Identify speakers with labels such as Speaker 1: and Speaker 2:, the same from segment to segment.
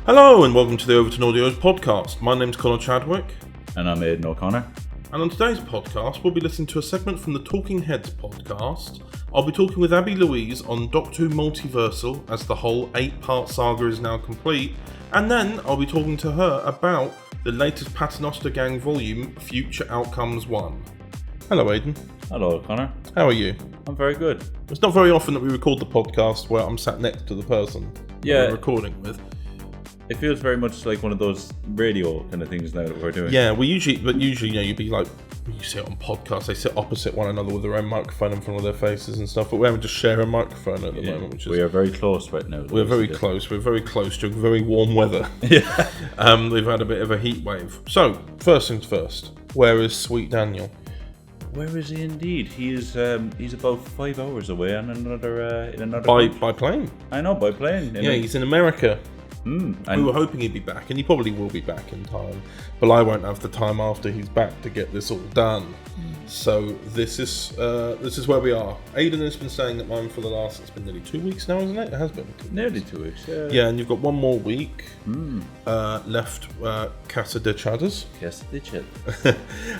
Speaker 1: Hello and welcome to the Overton Audios podcast. My name's Connor Chadwick.
Speaker 2: And I'm Aidan O'Connor.
Speaker 1: And on today's podcast, we'll be listening to a segment from the Talking Heads podcast. I'll be talking with Abby Louise on Doctor Who Multiversal as the whole 8-part saga is now complete. And then I'll be talking to her about the latest Paternoster Gang volume, Future Outcomes 1. Hello, Aidan.
Speaker 2: Hello, Connor.
Speaker 1: How are you?
Speaker 2: I'm very good.
Speaker 1: It's not very often that we record the podcast where I'm sat next to the person we're recording with.
Speaker 2: It feels very much like one of those radio kind of things now that we're doing.
Speaker 1: Yeah, usually, you'd be like, you see it on podcasts, they sit opposite one another with their own microphone in front of their faces and stuff, but we haven't just share a microphone at the moment. Which is,
Speaker 2: we are very close right now.
Speaker 1: We're very close during very warm weather.
Speaker 2: Yeah.
Speaker 1: We've had a bit of a heat wave. So, first things first, where is Sweet Daniel?
Speaker 2: Where is he indeed? He is. He's about 5 hours away on another.
Speaker 1: By plane.
Speaker 2: I know, by plane.
Speaker 1: He's in America.
Speaker 2: And
Speaker 1: we were hoping he'd be back, and he probably will be back in time. But I won't have the time after he's back to get this all done. So this is where we are. Aidan has been staying at mine for the last. It's been nearly 2 weeks now, isn't it? It has been.
Speaker 2: Nearly 2 weeks. Yeah.
Speaker 1: Yeah, and you've got one more week left. Casa de Chadas.
Speaker 2: Casa de Chadas.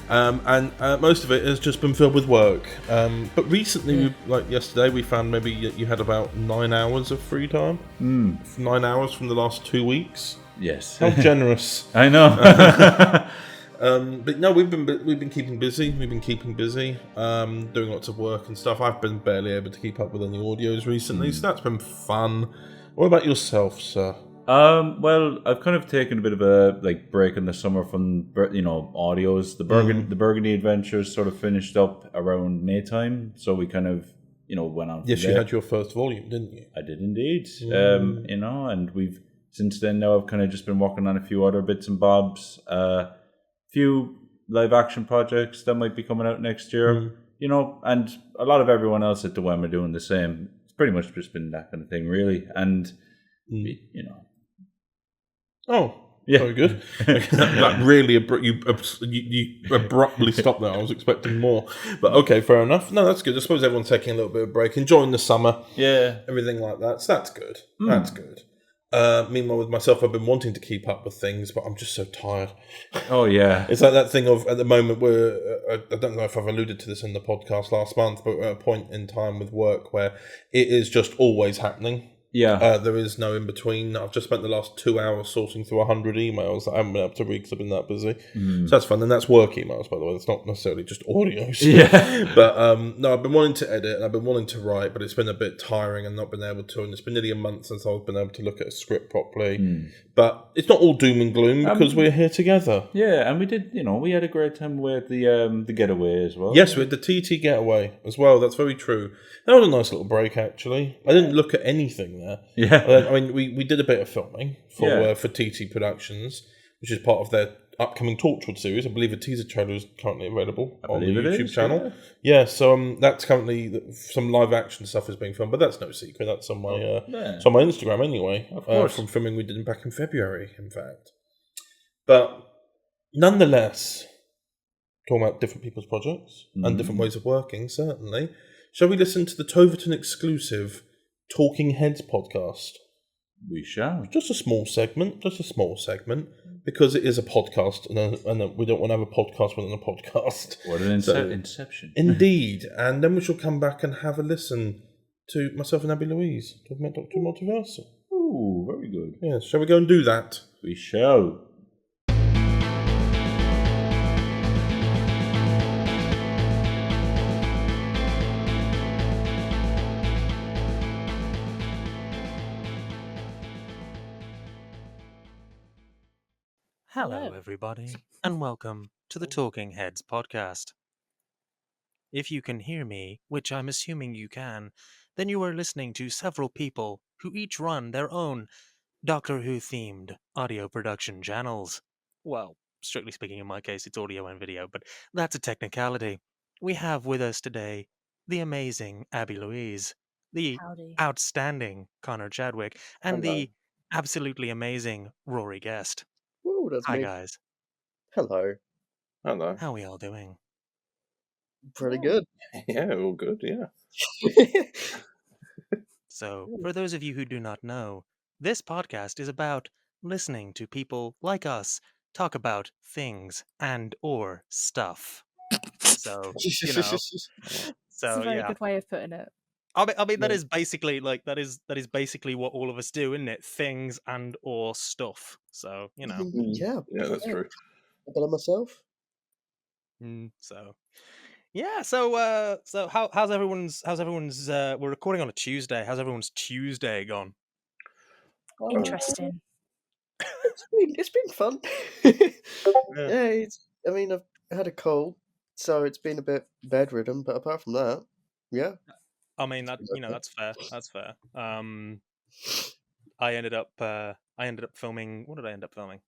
Speaker 1: And most of it has just been filled with work. But recently, like yesterday, we found maybe you had about 9 hours of free time. 9 hours from the last 2 weeks.
Speaker 2: Yes.
Speaker 1: How generous.
Speaker 2: I know.
Speaker 1: But no, we've been keeping busy. Doing lots of work and stuff. I've been barely able to keep up with any audios recently, so that's been fun. What about yourself, sir?
Speaker 2: Well, I've kind of taken a bit of a break in the summer from audios. The Burgundy Adventures sort of finished up around May time, so we kind of went on.
Speaker 1: Yes, you had your first volume, didn't you?
Speaker 2: I did indeed. And we've since then now I've kind of just been working on a few other bits and bobs. Few live action projects that might be coming out next year, and a lot of everyone else at the WEM are doing the same. It's pretty much just been that kind of thing, really. And
Speaker 1: Oh, yeah, very good. That really you abruptly stopped there. I was expecting more, but okay, fair enough. No, that's good. I suppose everyone's taking a little bit of a break, enjoying the summer, everything like that. So that's good. That's good. Meanwhile, with myself, I've been wanting to keep up with things, but I'm just so tired.
Speaker 2: Oh, yeah.
Speaker 1: It's like that thing of, at the moment, where I don't know if I've alluded to this in the podcast last month, but we're at a point in time with work where it is just always happening.
Speaker 2: Yeah.
Speaker 1: There is no in between. I've just spent the last 2 hours sorting through 100 emails that I haven't been able to read because I've been that busy. So that's fun. And that's work emails, by the way. It's not necessarily just audio.
Speaker 2: Yeah.
Speaker 1: But no, I've been wanting to edit and I've been wanting to write, but it's been a bit tiring and not been able to. And it's been nearly a month since I've been able to look at a script properly. But it's not all doom and gloom because we're here together.
Speaker 2: Yeah, and we did, we had a great time away at the getaway as well.
Speaker 1: Yes, we had the TT getaway as well. That's very true. That was a nice little break, actually. I didn't look at anything there.
Speaker 2: Yeah.
Speaker 1: I mean, we did a bit of filming for TT Productions, which is part of their upcoming Torchwood series. I believe a teaser trailer is currently available on the YouTube channel. Yeah, so that's currently some live action stuff is being filmed, but that's no secret. That's on my it's on my Instagram anyway.
Speaker 2: Of course,
Speaker 1: from filming we did back in February, in fact. But nonetheless, talking about different people's projects and different ways of working, certainly. Shall we listen to the Toverton Exclusive Talking Heads podcast?
Speaker 2: We shall.
Speaker 1: Just a small segment, because it is a podcast, and we don't want to have a podcast within a podcast.
Speaker 2: What an inception.
Speaker 1: Indeed. And then we shall come back and have a listen to myself and Abby Louise talking about Doctor Multiversal.
Speaker 2: Ooh, very good.
Speaker 1: Yes, shall we go and do that?
Speaker 2: We shall.
Speaker 3: Hello, everybody, and welcome to the Talking Heads podcast. If you can hear me, which I'm assuming you can, then you are listening to several people who each run their own Doctor Who-themed audio production channels. Well, strictly speaking, in my case, it's audio and video, but that's a technicality. We have with us today the amazing Abby Louise, the outstanding Connor Chadwick, and the absolutely amazing Rory Guest.
Speaker 4: Ooh, that's
Speaker 3: Hi,
Speaker 4: me.
Speaker 3: guys.
Speaker 4: Hello.
Speaker 1: Hello.
Speaker 3: How are we all doing?
Speaker 4: Pretty good.
Speaker 1: Yeah, all good, yeah.
Speaker 3: So, for those of you who do not know, this podcast is about listening to people like us talk about things and or stuff. So, you know,
Speaker 5: It's
Speaker 3: so
Speaker 5: a very
Speaker 3: yeah.
Speaker 5: good way of putting it.
Speaker 3: I mean that is basically like that is basically what all of us do, isn't it? Things and or stuff. So, you know.
Speaker 4: Yeah,
Speaker 6: Yeah, that's true.
Speaker 4: I got it myself.
Speaker 3: So yeah, so how's everyone's we're recording on a Tuesday. How's everyone's Tuesday gone?
Speaker 5: Interesting.
Speaker 4: It's been fun. Yeah, I mean, I've had a cold, so it's been a bit bedridden. But apart from that, yeah.
Speaker 3: I mean that that's fair. That's fair. I ended up filming. What did I end up filming?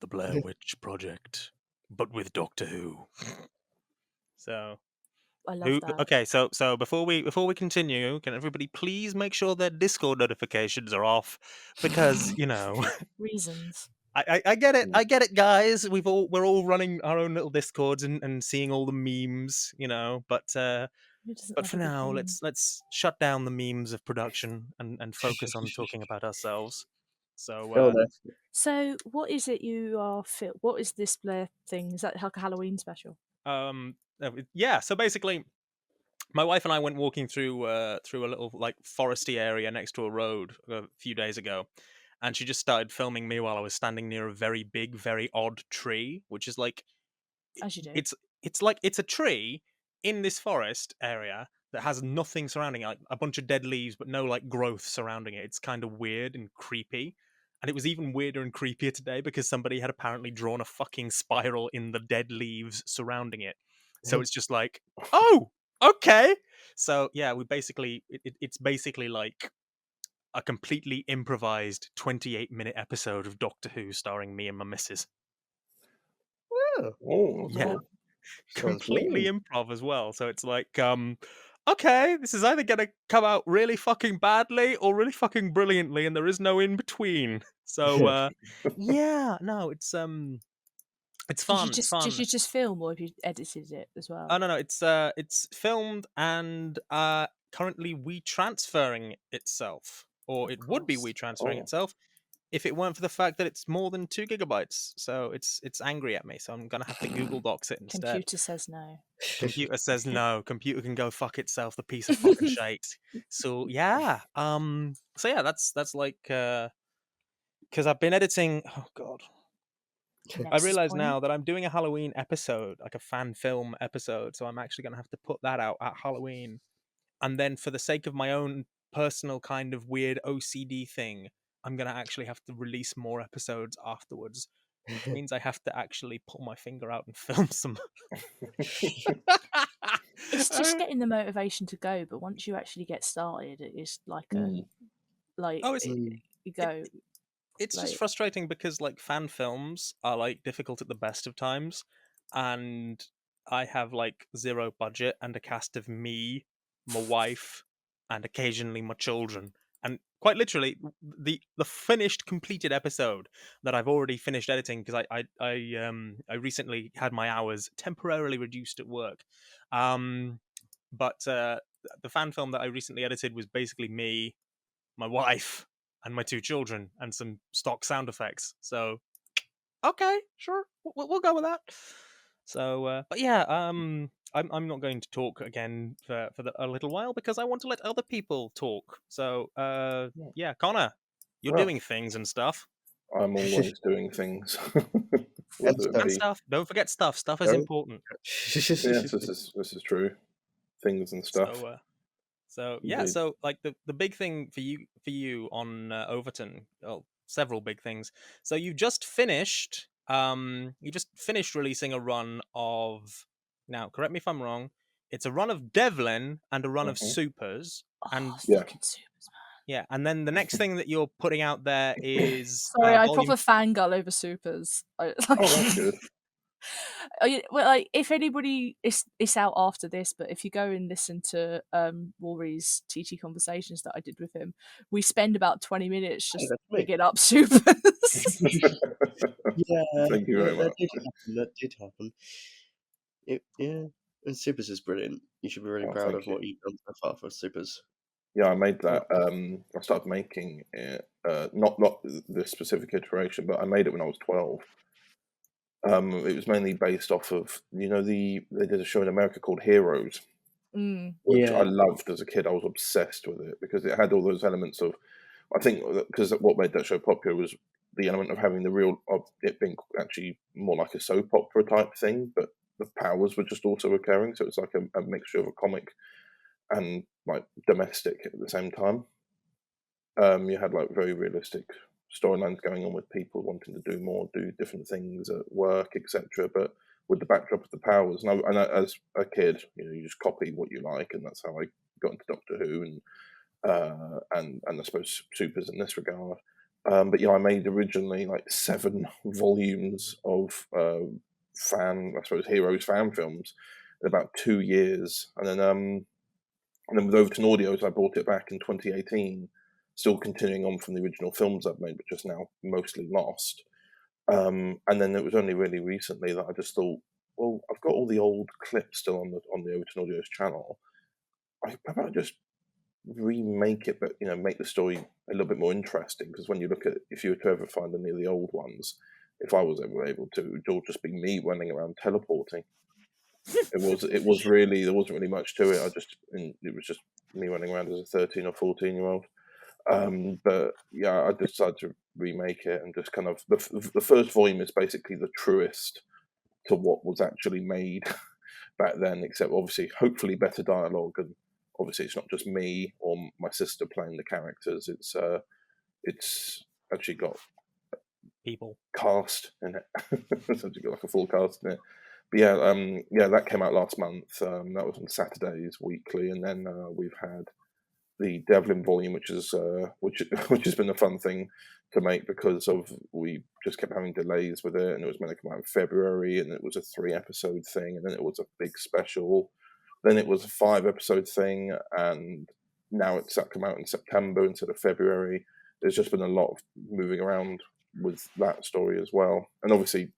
Speaker 3: The Blair Witch Project, but with Doctor Who. So
Speaker 5: I love that.
Speaker 3: Okay, so before we continue, can everybody please make sure their Discord notifications are off, because
Speaker 5: Reasons.
Speaker 3: I get it, guys. We're all running our own little Discords and seeing all the memes, but for now, let's shut down the memes of production and focus on talking about ourselves. So
Speaker 5: So what is it you are what is this Blair thing? Is that like a Halloween special?
Speaker 3: yeah, so basically my wife and I went walking through a little like foresty area next to a road a few days ago, and she just started filming me while I was standing near a very big, very odd tree, which is like,
Speaker 5: as you do.
Speaker 3: It's a tree in this forest area that has nothing surrounding it, like a bunch of dead leaves, but no like growth surrounding it. It's kind of weird and creepy. And it was even weirder and creepier today because somebody had apparently drawn a fucking spiral in the dead leaves surrounding it. So it's just like, oh, okay. So yeah, it's basically like a completely improvised 28-minute episode of Doctor Who starring me and my missus.
Speaker 6: Oh,
Speaker 3: yeah. Completely improv as well. So it's like, okay, this is either gonna come out really fucking badly or really fucking brilliantly, and there is no in between. So yeah, no, it's fun.
Speaker 5: Did you just film, or have you edited it as well?
Speaker 3: Oh no, it's filmed and currently WeTransferring itself, or it would be WeTransferring itself if it weren't for the fact that it's more than 2 gigabytes. So it's angry at me. So I'm gonna have to Google Docs it instead.
Speaker 5: Computer says no.
Speaker 3: Computer says no. Computer can go fuck itself. The piece of fucking shite. So yeah. So yeah, that's like because I've been editing. Oh god. I realize now that I'm doing a Halloween episode, like a fan film episode. So I'm actually gonna have to put that out at Halloween, and then for the sake of my own personal kind of weird OCD thing, I'm going to actually have to release more episodes afterwards, which means I have to actually pull my finger out and film some.
Speaker 5: It's just getting the motivation to go, but once you actually get started, it is like you go.
Speaker 3: It's just frustrating because like fan films are like difficult at the best of times, and I have like zero budget and a cast of me, my wife, and occasionally my children. And quite literally, the finished, completed episode that I've already finished editing, because I recently had my hours temporarily reduced at work. But the fan film that I recently edited was basically me, my wife, and my 2 children, and some stock sound effects. So, okay, sure, we'll go with that. So, but yeah, I'm not going to talk again for a little while because I want to let other people talk. So, yeah, Connor, you're doing things and stuff.
Speaker 6: I'm always doing things.
Speaker 3: and stuff. Don't forget stuff. Stuff is important.
Speaker 6: Yes, this is true. Things and stuff.
Speaker 3: So yeah, so like the big thing for you on Overton, well, several big things. So you just finished releasing a run of, now correct me if I'm wrong, it's a run of Devlin and a run of Supers. And
Speaker 5: fucking Supers, man.
Speaker 3: Yeah, and then the next thing that you're putting out there is
Speaker 5: sorry, I proper fangirl over Supers.
Speaker 6: That's good.
Speaker 5: Well, like if anybody it's out after this, but if you go and listen to Rory's TT conversations that I did with him, we spend about 20 minutes just picking up Supers.
Speaker 4: Yeah,
Speaker 6: thank you very much.
Speaker 4: That did happen. And Supers is brilliant. You should be really proud of what you've done so far for Supers.
Speaker 6: I made that. I started making it, not this specific iteration, but I made it when I was 12. It was mainly based off of, they did a show in America called Heroes, which I loved as a kid. I was obsessed with it because it had all those elements of, I think, because what made that show popular was the element of having of it being actually more like a soap opera type thing, but the powers were just also occurring. So it's like a mixture of a comic and like domestic at the same time. You had like very realistic storylines going on with people wanting to do more, do different things at work, etc. But with the backdrop of the powers, and as a kid, you just copy what you like, and that's how I got into Doctor Who and I suppose Supers in this regard. But I made originally like 7 volumes of Heroes fan films in about 2 years, and then with Overton Audios, I brought it back in 2018, still continuing on from the original films I've made, but just now mostly lost. And then it was only really recently that I just thought, well, I've got all the old clips still on the Overton Audios channel. How about just remake it, but make the story a little bit more interesting? Because when you look at, if you were to ever find any of the old ones, if I was ever able to, it would just be me running around teleporting. It was really, there wasn't really much to it. It was just me running around as a 13 or 14-year-old. But I decided to remake it, and just kind of the first volume is basically the truest to what was actually made back then, except obviously hopefully better dialogue, and obviously it's not just me or my sister playing the characters. It's actually got
Speaker 3: people
Speaker 6: cast in it. It's actually got like a full cast in it. But that came out last month. That was on Saturdays weekly, and then we've had the Devlin volume, which has been a fun thing to make because we just kept having delays with it, and it was meant to come out in February, and it was a 3-episode thing, and then it was a big special, then it was a 5-episode thing, and now it's come out in September instead of February. There's just been a lot of moving around with that story as well, and obviously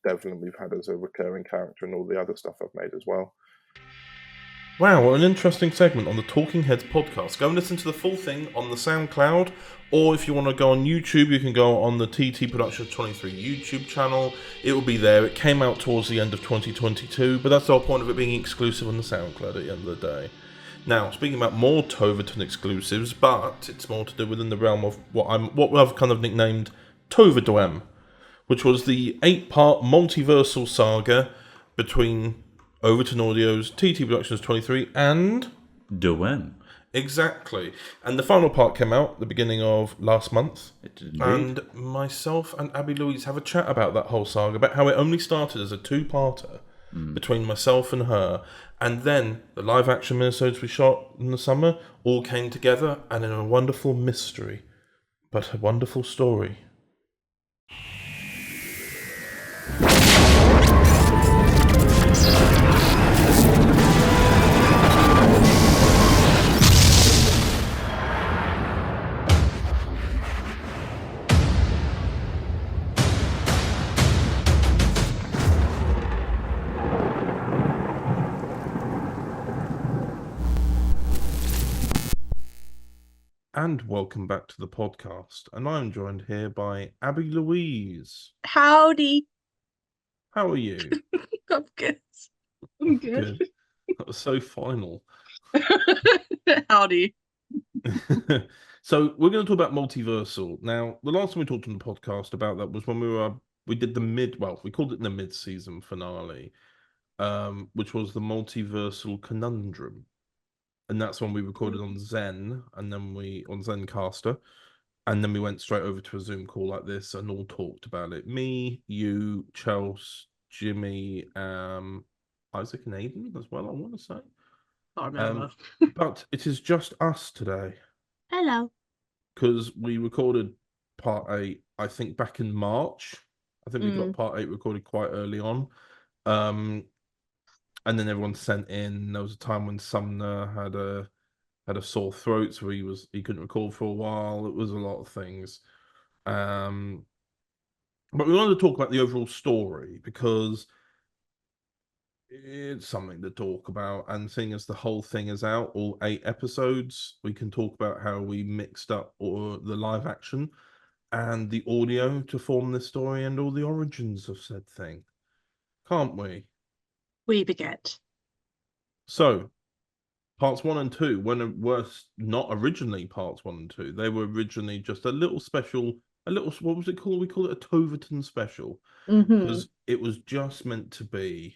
Speaker 6: Devlin we've had as a recurring character in all the other stuff I've made as well.
Speaker 1: Wow, what an interesting segment on the Talking Heads podcast. Go and listen to the full thing on the SoundCloud, or if you want to go on YouTube, you can go on the TT Productions 23 YouTube channel. It will be there. It came out towards the end of 2022, but that's the whole point of it being exclusive on the SoundCloud at the end of the day. Now, speaking about more ToverTon exclusives, but it's more to do within the realm of what I've kind of nicknamed ToverTon, which was the 8-part multiversal saga between Overton Audios, TT Productions 23, and
Speaker 2: Doen.
Speaker 1: Exactly. And the final part came out at the beginning of last month. It did. And myself and Abby Louise have a chat about that whole saga, about how it only started as a 2-parter between myself and her. And then the live action minisodes we shot in the summer all came together, and in a wonderful mystery, but a wonderful story. And welcome back to the podcast. And I'm joined here by Abby Louise.
Speaker 7: Howdy.
Speaker 1: How are you?
Speaker 7: I'm good. I'm good.
Speaker 1: That was so final.
Speaker 7: Howdy.
Speaker 1: So we're going to talk about Multiversal. Now, the last time we talked on the podcast about that was when we did we called it the mid-season finale, which was the Multiversal Conundrum. And that's when we recorded on Zen, and then on Zencaster, and then we went straight over to a Zoom call like this and all talked about it. Me, you, Chelsea, Jimmy, Isaac and Aidan as well, I want to say.
Speaker 7: I remember.
Speaker 1: But it is just us today.
Speaker 7: Hello.
Speaker 1: Because we recorded part 8, I think, back in March. I think we got part 8 recorded quite early on. And then everyone sent in. There was a time when Sumner had a sore throat, so he couldn't record for a while. It was a lot of things. But we wanted to talk about the overall story because it's something to talk about. And seeing as the whole thing is out, all 8 episodes, we can talk about how we mixed up all the live action and the audio to form this story and all the origins of said thing. Can't we?
Speaker 7: We beget.
Speaker 1: So, parts 1 and 2, when were not originally parts 1 and 2, they were originally just a little special, what was it called? We call it a Toverton special. Because it was just meant to be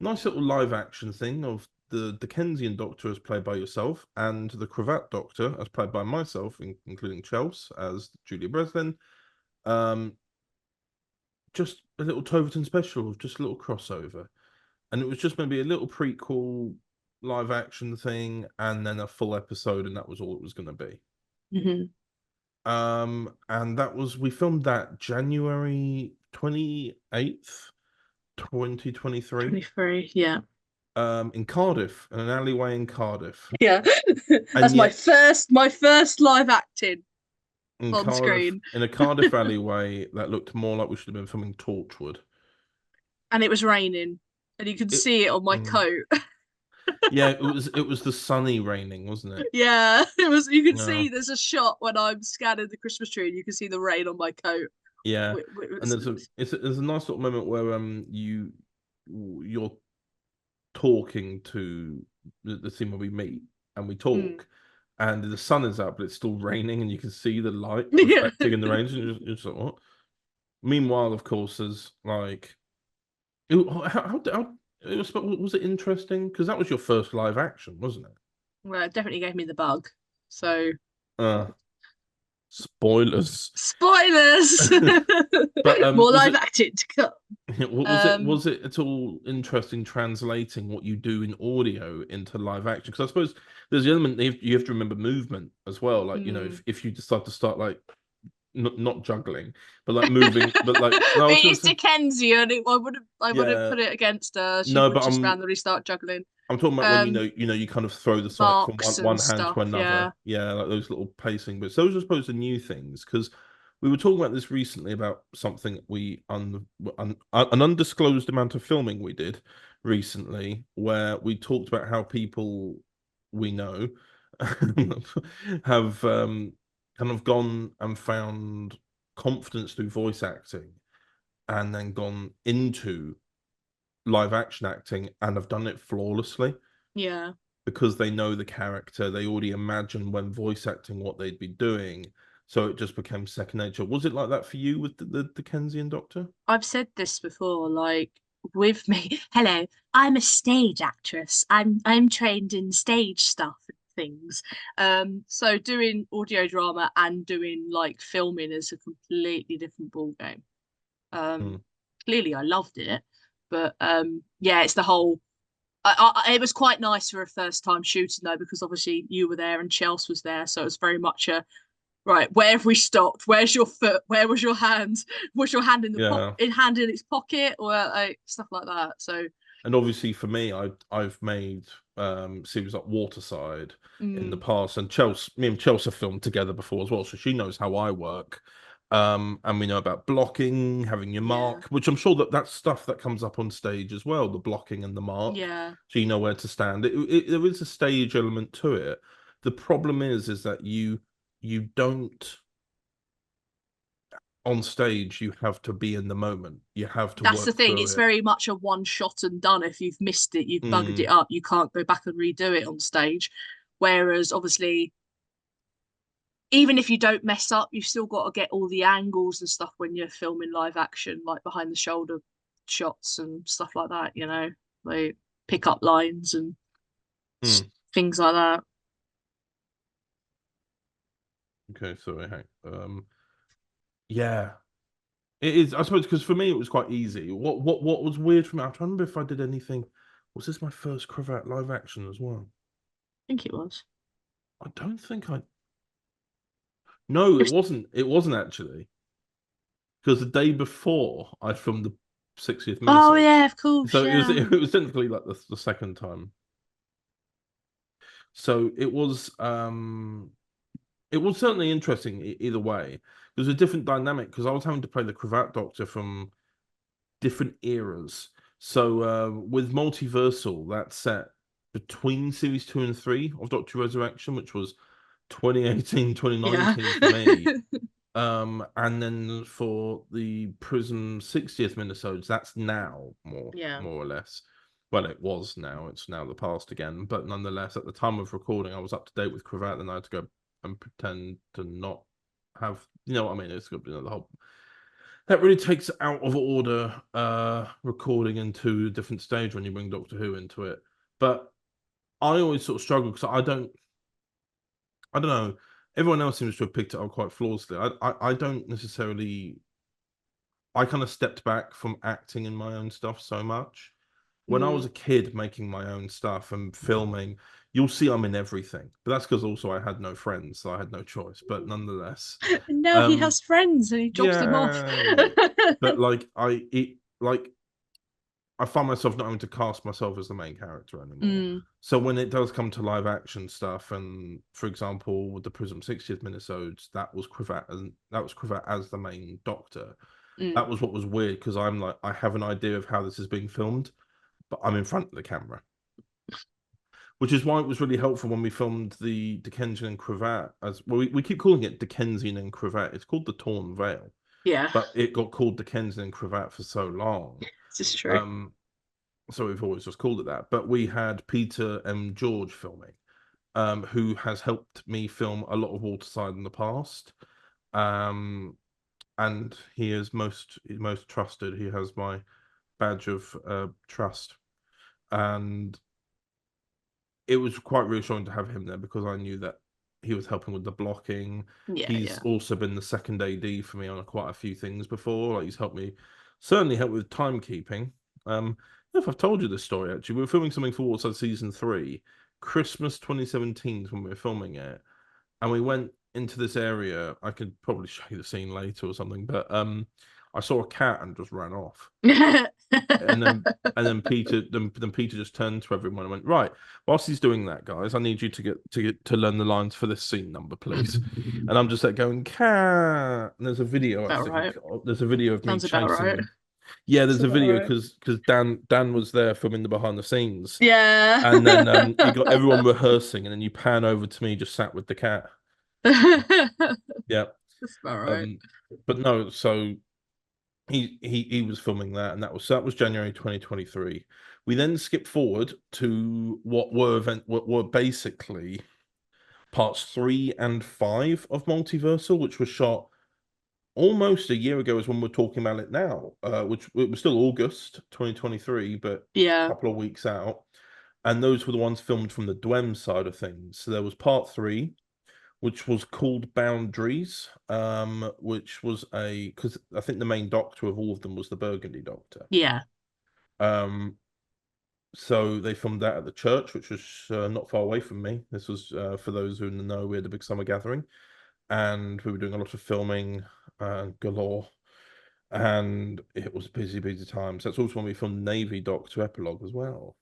Speaker 1: a nice little live action thing of the Dickensian Doctor as played by yourself and the Cravat Doctor as played by myself, including Chelsea as Julia Breslin. Just a little Toverton special, just a little crossover. And it was just maybe a little prequel live action thing and then a full episode, and that was all it was going to be. And that was, we filmed that January 28th, 2023.
Speaker 7: 23, yeah.
Speaker 1: In Cardiff, in an alleyway in Cardiff.
Speaker 7: Yeah. That's my first live acting on
Speaker 1: Cardiff,
Speaker 7: screen.
Speaker 1: In a Cardiff alleyway that looked more like we should have been filming Torchwood.
Speaker 7: And it was raining. And you could see it on my coat.
Speaker 1: Yeah, it was the sunny raining, wasn't it?
Speaker 7: Yeah, it was. You could see there's a shot when I'm scanning the Christmas tree, and you can see the rain on my coat.
Speaker 1: Yeah, and there's a nice little moment where you're talking to the scene where we meet and we talk, and the sun is up, but it's still raining, and you can see the light reflecting in the rain. And you're just like, what? Meanwhile, of course, there's like, was it interesting? Because that was your first live action, wasn't it?
Speaker 7: Well, it definitely gave me the bug. So.
Speaker 1: Spoilers.
Speaker 7: But, more live acting to come.
Speaker 1: Was it at all interesting translating what you do in audio into live action? Because I suppose there's the element you have to remember movement as well. Like, you know, if you decide to start like not juggling, but like moving, but like
Speaker 7: no, it is Dickensian. I wouldn't put it against her. She would just randomly start juggling.
Speaker 1: I'm talking about when you kind of throw the sonic from one hand to another. Yeah, like those little pacing bits. Those are supposed to new things, because we were talking about this recently about something an undisclosed amount of filming we did recently, where we talked about how people we know have kind of gone and found confidence through voice acting and then gone into live action acting and have done it flawlessly.
Speaker 7: Yeah.
Speaker 1: Because they know the character, they already imagine when voice acting what they'd be doing. So it just became second nature. Was it like that for you with the Dickensian Doctor?
Speaker 7: I've said this before, like with me. Hello, I'm a stage actress. I'm trained in stage stuff and things. So doing audio drama and doing like filming is a completely different ballgame. Clearly I loved it. But yeah, it's the whole. It was quite nice for a first time shooting though, because obviously you were there and Chelsea was there, so it was very much a right. Where have we stopped? Where's your foot? Where was your hand? Was your hand in the hand in its pocket, or like stuff like that? So.
Speaker 1: And obviously for me, I've made series like Waterside in the past, and me and Chelsea have filmed together before as well, so she knows how I work. And we know about blocking, having your mark, which I'm sure that's stuff that comes up on stage as well, the blocking and the mark.
Speaker 7: Yeah.
Speaker 1: So you know where to stand. There is a stage element to it. The problem is that you don't, on stage, you have to be in the moment. You have to
Speaker 7: That's the thing. It's very much a one shot and done. If you've missed it, you've bugged it up. You can't go back and redo it on stage. Whereas obviously, even if you don't mess up, you've still got to get all the angles and stuff when you're filming live action, like behind the shoulder shots and stuff like that, you know, like pick up lines and things like that.
Speaker 1: Okay, sorry. Yeah, it is. I suppose because for me it was quite easy. What was weird for me? I'm trying to remember if I did anything. Was this my first Cravat live action as well?
Speaker 7: I think it was.
Speaker 1: I don't think I. No, it wasn't. It wasn't actually, because the day before I filmed the 60th minute.
Speaker 7: Oh yeah, of course.
Speaker 1: So it was technically like the second time. So it was certainly interesting either way. There was a different dynamic because I was having to play the Cravat Doctor from different eras. So with Multiversal, that's set between series 2 and 3 of Doctor Resurrection, which was 2018, 2019 for me. And then for the Prism 60th minisodes, that's now more or less. Well, it was now. It's now the past again. But nonetheless, at the time of recording, I was up to date with Cravat, and I had to go and pretend to not have, you know what I mean? It's got, you know, the whole. That really takes out of order recording into a different stage when you bring Doctor Who into it. But I always sort of struggle because I don't know. Everyone else seems to have picked it up quite flawlessly. I don't necessarily. I kind of stepped back from acting in my own stuff so much. When I was a kid making my own stuff and filming, you'll see I'm in everything. But that's because also I had no friends, so I had no choice. But nonetheless,
Speaker 7: And now he has friends and he drops them off.
Speaker 1: But I find myself not having to cast myself as the main character anymore. So when it does come to live action stuff, and for example, with the Prism 60th minisodes, that was Cravat as the main Doctor. That was what was weird, because I'm like, I have an idea of how this is being filmed, but I'm in front of the camera. Which is why it was really helpful when we filmed the Dickensian and Cravat. As well, we keep calling it Dickensian and Cravat. It's called the Torn Veil.
Speaker 7: Yeah.
Speaker 1: But it got called Dickensian and Cravat for so long.
Speaker 7: This is true.
Speaker 1: So we've always just called it that. But we had Peter M. George filming, who has helped me film a lot of Waterside in the past. And he is most trusted. He has my badge of trust. And it was quite reassuring to have him there, because I knew that he was helping with the blocking. He's also been the second AD for me on quite a few things before. Like, he's certainly helped with timekeeping. I don't know if I've told you this story, actually. We were filming something for Waterside Season 3. Christmas 2017 is when we were filming it. And we went into this area. I could probably show you the scene later or something, but I saw a cat and just ran off. and then Peter just turned to everyone and went, right, whilst he's doing that, guys, I need you to learn the lines for this scene number, please. And I'm just like going, cat. And there's a video. There's a video of me chasing him. Yeah, there's a video because Dan was there filming the behind the scenes.
Speaker 7: Yeah.
Speaker 1: And then you got everyone rehearsing, and then you pan over to me just sat with the cat. Yeah.
Speaker 7: That's about right.
Speaker 1: But no, so he was filming that, and that was January 2023. We then skipped forward to what were basically parts 3 and 5 of Multiversal, which was shot almost a year ago, is when we're talking about it now, which it was still August 2023, but a couple of weeks out. And those were the ones filmed from the Dwem side of things. So there was part 3, which was called Boundaries, which was because I think the main Doctor of all of them was the Burgundy Doctor.
Speaker 7: Yeah.
Speaker 1: So they filmed that at the church, which was not far away from me. This was, for those who know, we had a big summer gathering, and we were doing a lot of filming galore, and it was a busy time. So that's also when we filmed Navy Doctor Epilogue as well.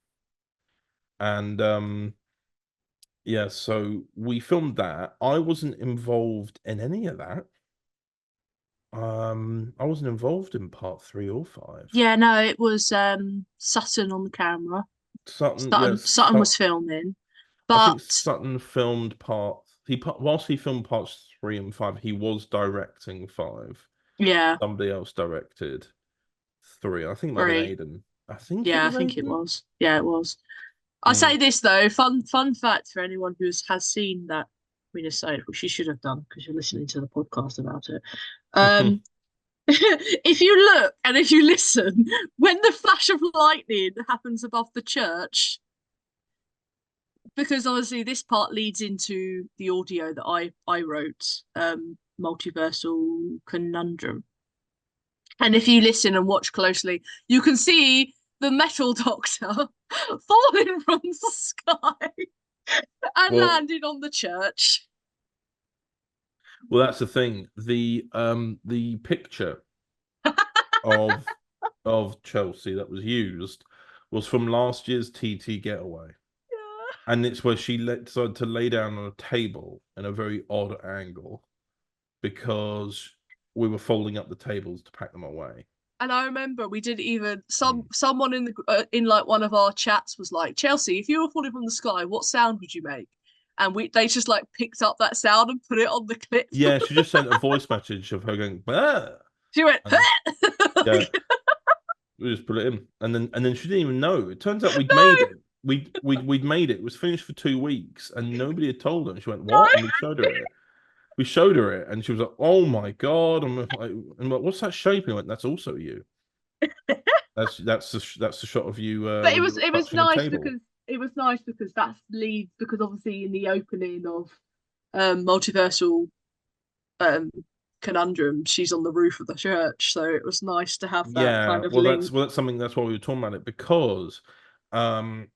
Speaker 1: And yeah, so we filmed that. I wasn't involved in any of that. I wasn't involved in part 3 or 5.
Speaker 7: Yeah, no, it was Sutton on the camera. Sutton was filming, but
Speaker 1: I think Sutton filmed whilst he filmed parts 3 and 5, he was directing 5.
Speaker 7: Yeah.
Speaker 1: Somebody else directed 3. I think it might have been Aidan. I think it was.
Speaker 7: Yeah, it was. I'll say this though, fun fact for anyone who has seen that minisode, which you should have done because you're listening to the podcast about it. If you look and if you listen, when the flash of lightning happens above the church, because obviously this part leads into the audio that I wrote, Multiversal Conundrum. And if you listen and watch closely, you can see the Metal Doctor falling from the sky and landing on the church.
Speaker 1: Well, that's the thing. The picture of Chelsea that was used was from last year's TT Getaway.
Speaker 7: Yeah.
Speaker 1: And it's where she decided to lay down on a table in a very odd angle, because we were folding up the tables to pack them away.
Speaker 7: And I remember we didn't even someone in the in like one of our chats was like, Chelsea, if you were falling from the sky, what sound would you make? And they just like picked up that sound and put it on the clip.
Speaker 1: Yeah, she just sent a voice message of her going, bah!
Speaker 7: She went,
Speaker 1: yeah. We just put it in, and then she didn't even know. It turns out we'd made it. We'd made it. It was finished for 2 weeks, and nobody had told her. And she went, "What?" And we showed her it. We showed her it, and she was like, "Oh my god!" And like, "What's that shape?" And I went, "That's also you." that's the shot of you.
Speaker 7: But it was nice because that's leads because obviously in the opening of Multiversal Conundrum, she's on the roof of the church, so it was nice to have that kind of link.
Speaker 1: That's something. That's why we were talking about it, because a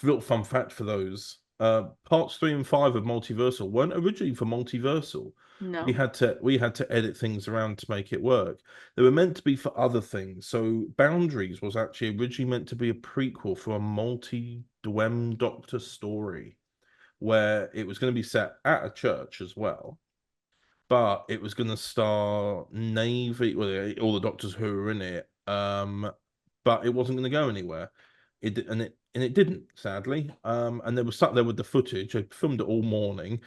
Speaker 1: little fun fact for those parts 3 and 5 of Multiversal weren't originally for Multiversal.
Speaker 7: No,
Speaker 1: we had to edit things around to make it work. They were meant to be for other things. So Boundaries was actually originally meant to be a prequel for a multi-Dwem Doctor story, where it was going to be set at a church as well, but it was going to star Navy, well, all the doctors who were in it, but it wasn't going to go anywhere. It didn't, sadly. And they were sat there with the footage. I filmed it all morning,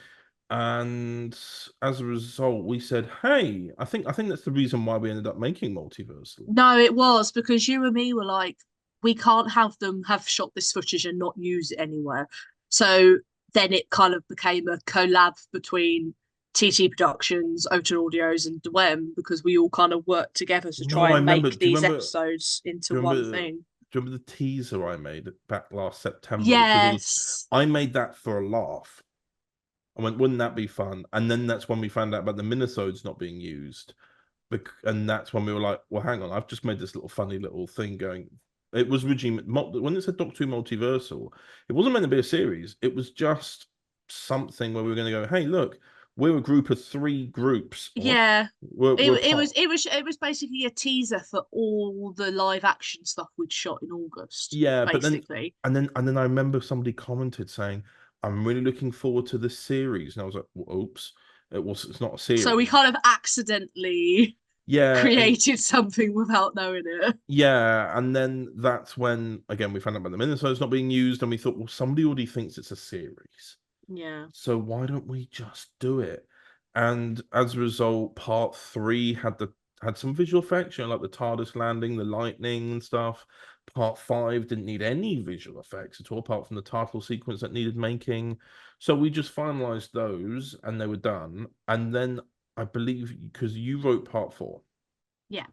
Speaker 1: and as a result, we said, "Hey, I think that's the reason why we ended up making Multiversal."
Speaker 7: No, it was because you and me were like, we can't have them have shot this footage and not use it anywhere. So then it kind of became a collab between TT Productions, Overton Audios, and Dwem, because we all kind of worked together to try and make these episodes into one thing.
Speaker 1: Do you remember the teaser I made back last September?
Speaker 7: Yes.
Speaker 1: I made that for a laugh. I went, wouldn't that be fun? And then that's when we found out about the minisodes not being used. And that's when we were like, well, hang on, I've just made this little funny little thing going. It was originally, when it said Doctor Who Multiversal, it wasn't meant to be a series. It was just something where we were going to go, hey, look, we're a group of 3 groups.
Speaker 7: Yeah. It was basically a teaser for all the live action stuff we'd shot in August.
Speaker 1: Yeah,
Speaker 7: basically.
Speaker 1: But then I remember somebody commented saying, I'm really looking forward to this series. And I was like, well, oops, it's not a series.
Speaker 7: So we kind of accidentally created something without knowing it.
Speaker 1: Yeah, and then that's when, again, we found out about the minisodes not being used, and we thought, well, somebody already thinks it's a series.
Speaker 7: Yeah.
Speaker 1: So why don't we just do it? And as a result, part 3 had some visual effects, like the TARDIS landing, the lightning and stuff. Part 5 didn't need any visual effects at all, apart from the title sequence that needed making. So we just finalized those, and they were done. And then I believe, because you wrote part 4.
Speaker 7: Yeah.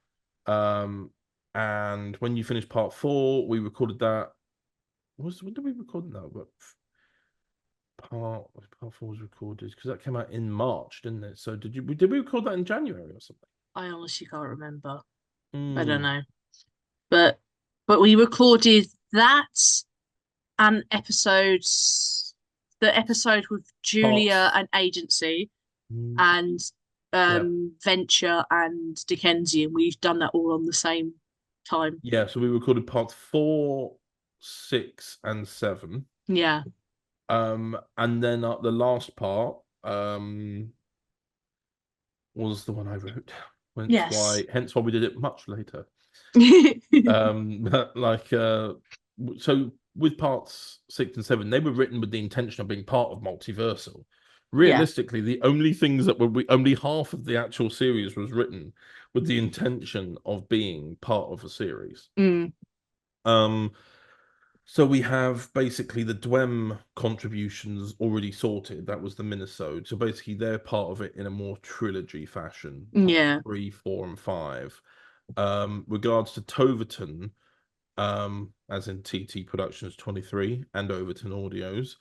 Speaker 1: And when you finished part 4, we recorded that. When did we record that? But part 4 was recorded because that came out in March, didn't it? So did we record that in January or something?
Speaker 7: I honestly can't remember. I don't know, but we recorded that and episodes. The episode with Julia and Agency, and Venture and Dickensian. We've done that all on the same time.
Speaker 1: Yeah, so we recorded part 4, 6, and 7.
Speaker 7: Yeah.
Speaker 1: And then the last part was the one I wrote. Hence why we did it much later. So with parts 6 and 7, they were written with the intention of being part of Multiversal. Realistically, the only things that only half of the actual series was written with the intention of being part of a series. So we have basically the Dwem contributions already sorted. That was the minisode. So basically they're part of it in a more trilogy fashion.
Speaker 7: Yeah.
Speaker 1: 3, 4, and 5. Regards to Toverton, as in TT Productions 23 and Overton Audios,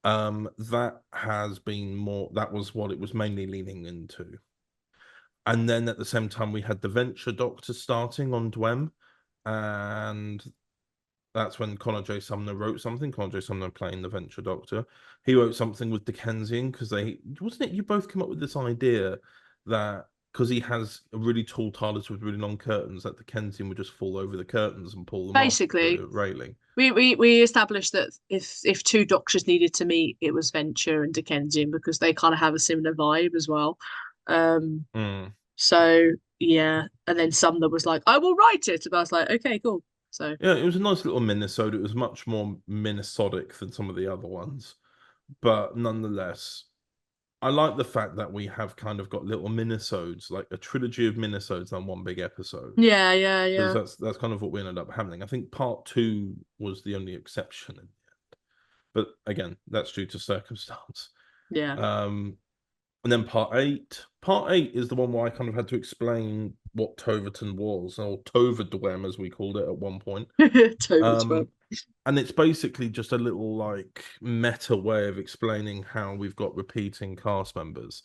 Speaker 1: that was what it was mainly leaning into. And then at the same time we had the Venture Doctor starting on Dwem, and that's when Connor J. Sumner wrote something. Connor J. Sumner playing the Venture Doctor. He wrote something with Dickensian because wasn't it you both came up with this idea that because he has a really tall TARDIS with really long curtains, that Dickensian would just fall over the curtains and pull them
Speaker 7: basically
Speaker 1: off the railing.
Speaker 7: We established that if 2 doctors needed to meet, it was Venture and Dickensian because they kind of have a similar vibe as well. So yeah, and then Sumner was like, "I will write it," and I was like, "Okay, cool." So
Speaker 1: yeah, it was a nice little Minnesota. It was much more Minnesotic than some of the other ones, but nonetheless, I like the fact that we have kind of got little minisodes, like a trilogy of minisodes on one big episode.
Speaker 7: yeah.
Speaker 1: Because that's kind of what we ended up having. I think part 2 was the only exception in the end, but again, that's due to circumstance.
Speaker 7: Yeah.
Speaker 1: And then part 8. Part 8 is the one where I kind of had to explain what Toverton was, or Toverdwem as we called it at one point. And it's basically just a little like meta way of explaining how we've got repeating cast members.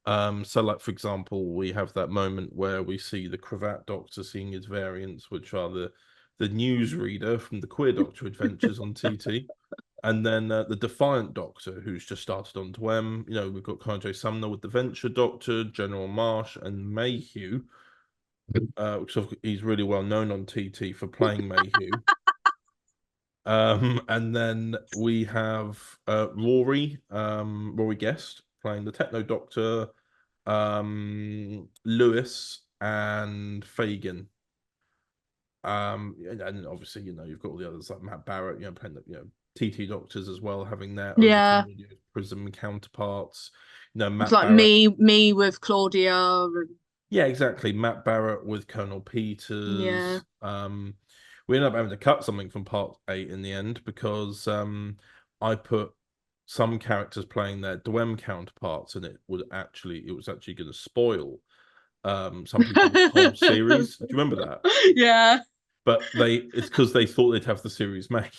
Speaker 1: So like for example, we have that moment where we see the Cravat Doctor seeing his variants, which are the newsreader from the Queer Doctor Adventures on TT. And then the Defiant Doctor, who's just started on Dwem. You know, we've got Kanye Sumner with the Venture Doctor, General Marsh, and Mayhew. Which he's really well known on TT for playing Mayhew. And then we have Rory Guest playing the Techno Doctor, Lewis, and Fagin. And obviously, you know, you've got all the others like Matt Barrett, you know, playing the, you know, TT Doctors as well, having their
Speaker 7: Yeah.
Speaker 1: Prism counterparts. You know, Matt
Speaker 7: It's like
Speaker 1: Barrett.
Speaker 7: me with Claudia. And...
Speaker 1: Yeah, exactly. Matt Barrett with Colonel Peters.
Speaker 7: Yeah.
Speaker 1: We ended up having to cut something from part 8 in the end because I put some characters playing their Dwem counterparts, and it was actually going to spoil some people's whole series. Do you remember that?
Speaker 7: Yeah.
Speaker 1: But it's because they thought they'd have the series made,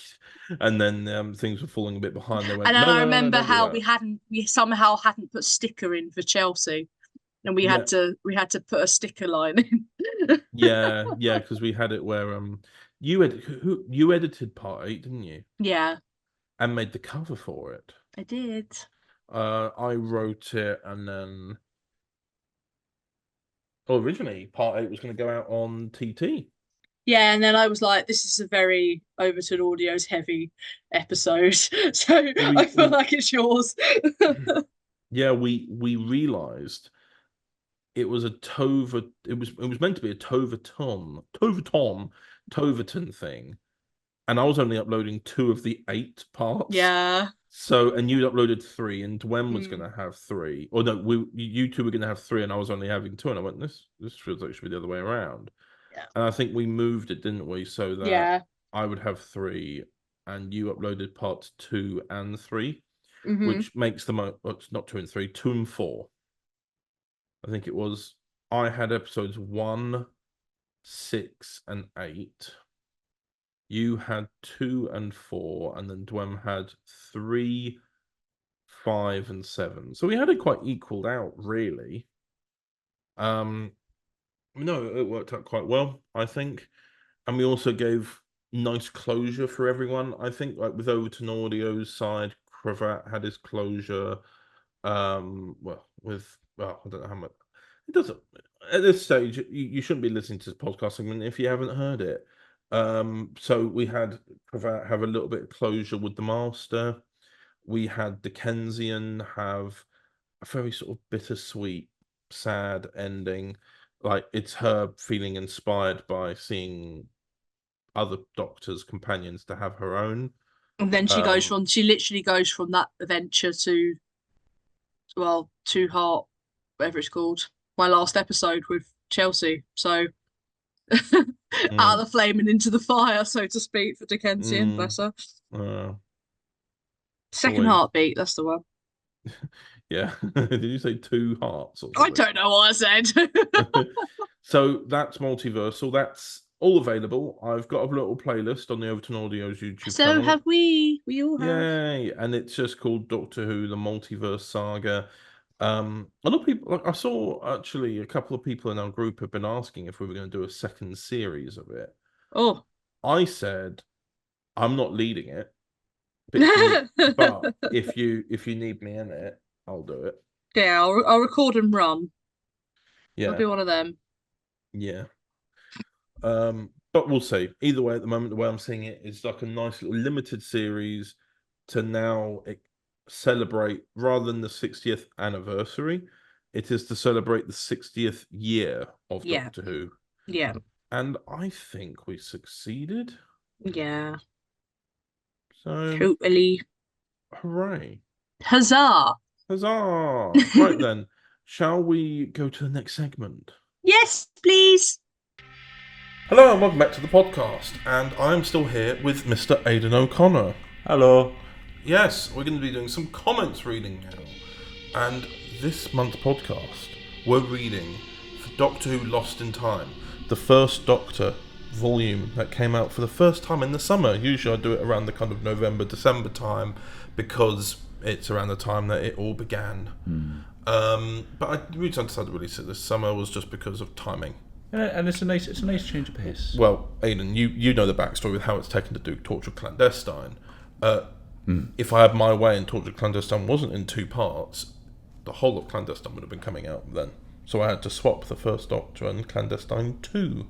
Speaker 1: and then things were falling a bit behind. They went,
Speaker 7: and then
Speaker 1: no,
Speaker 7: I remember how
Speaker 1: we
Speaker 7: we somehow hadn't put sticker in for Chelsea, and we had to put a sticker line in.
Speaker 1: yeah, because we had it where you edited part 8, didn't you?
Speaker 7: Yeah,
Speaker 1: and made the cover for it.
Speaker 7: I did.
Speaker 1: I wrote it, and then originally part 8 was going to go out on TT.
Speaker 7: Yeah, and then I was like, this is a very Overton Audios heavy episode, so I feel like it's yours.
Speaker 1: Yeah, we realised it was it was meant to be a Toverton thing, and I was only uploading 2 of the 8 parts.
Speaker 7: Yeah.
Speaker 1: So, and you uploaded 3, and Dwem was going to have 3. Or no, you 2 were going to have 3, and I was only having 2. And I went, this feels like it should be the other way around.
Speaker 7: Yeah.
Speaker 1: And I think we moved it, didn't we? So that I would have 3, and you uploaded parts 2 and 3, which makes them it's not 2 and 3, 2 and 4. I think it was. I had episodes 1, 6, and 8. You had 2 and 4, and then Dwem had 3, 5, and 7. So we had it quite equaled out, really. No, it worked out quite well, I think. And we also gave nice closure for everyone. I think, like with Overton Audio's side, Cravat had his closure. I don't know how much. It doesn't. At this stage, you shouldn't be listening to this podcast segment if you haven't heard it. So we had Cravat have a little bit of closure with the Master. We had Dickensian have a very sort of bittersweet, sad ending. Like it's her feeling inspired by seeing other Doctors' companions to have her own.
Speaker 7: And then she literally goes from that adventure to, well, Two Heart, whatever it's called, my last episode with Chelsea. So out of the flame and into the fire, so to speak, for Dickensian, bless her. Second Heartbeat, that's the one.
Speaker 1: Yeah. Did you say 2 hearts? Or
Speaker 7: I don't know what I said.
Speaker 1: So that's Multiversal. That's all available. I've got a little playlist on the Overton Audios YouTube channel.
Speaker 7: So have we. We all have.
Speaker 1: Yay. And it's just called Doctor Who, the Multiverse Saga. A lot of people, like I saw actually a couple of people in our group have been asking if we were going to do a second series of it.
Speaker 7: Oh.
Speaker 1: I said, I'm not leading it. But if you need me in it, I'll do it.
Speaker 7: Yeah, I'll record and run.
Speaker 1: Yeah.
Speaker 7: I'll be one of them.
Speaker 1: Yeah. But we'll see. Either way, at the moment, the way I'm seeing it is like a nice little limited series to now celebrate, rather than the 60th anniversary, it is to celebrate the 60th year of
Speaker 7: Yeah.
Speaker 1: Doctor Who.
Speaker 7: Yeah.
Speaker 1: And I think we succeeded.
Speaker 7: Yeah.
Speaker 1: So,
Speaker 7: Totally.
Speaker 1: hooray.
Speaker 7: Huzzah!
Speaker 1: Huzzah! Right then, shall we go to the next segment?
Speaker 7: Yes, please.
Speaker 1: Hello and welcome back to the podcast. And I'm still here with Mr. Aidan O'Connor.
Speaker 2: Hello.
Speaker 1: Yes, we're going to be doing some comments reading now. And this month's podcast, we're reading for Doctor Who Lost in Time, the first Doctor volume that came out for the first time in the summer. Usually I do it around the kind of November, December time because it's around the time that it all began. But the reason I decided to release it this summer was just because of timing.
Speaker 2: And it's a nice change of pace.
Speaker 1: Well, Aidan, you know the backstory with how it's taken to do Torture Clandestine. If I had my way and Torture Clandestine wasn't in 2 parts, the whole of Clandestine would have been coming out then. So I had to swap the first Doctor and Clandestine 2.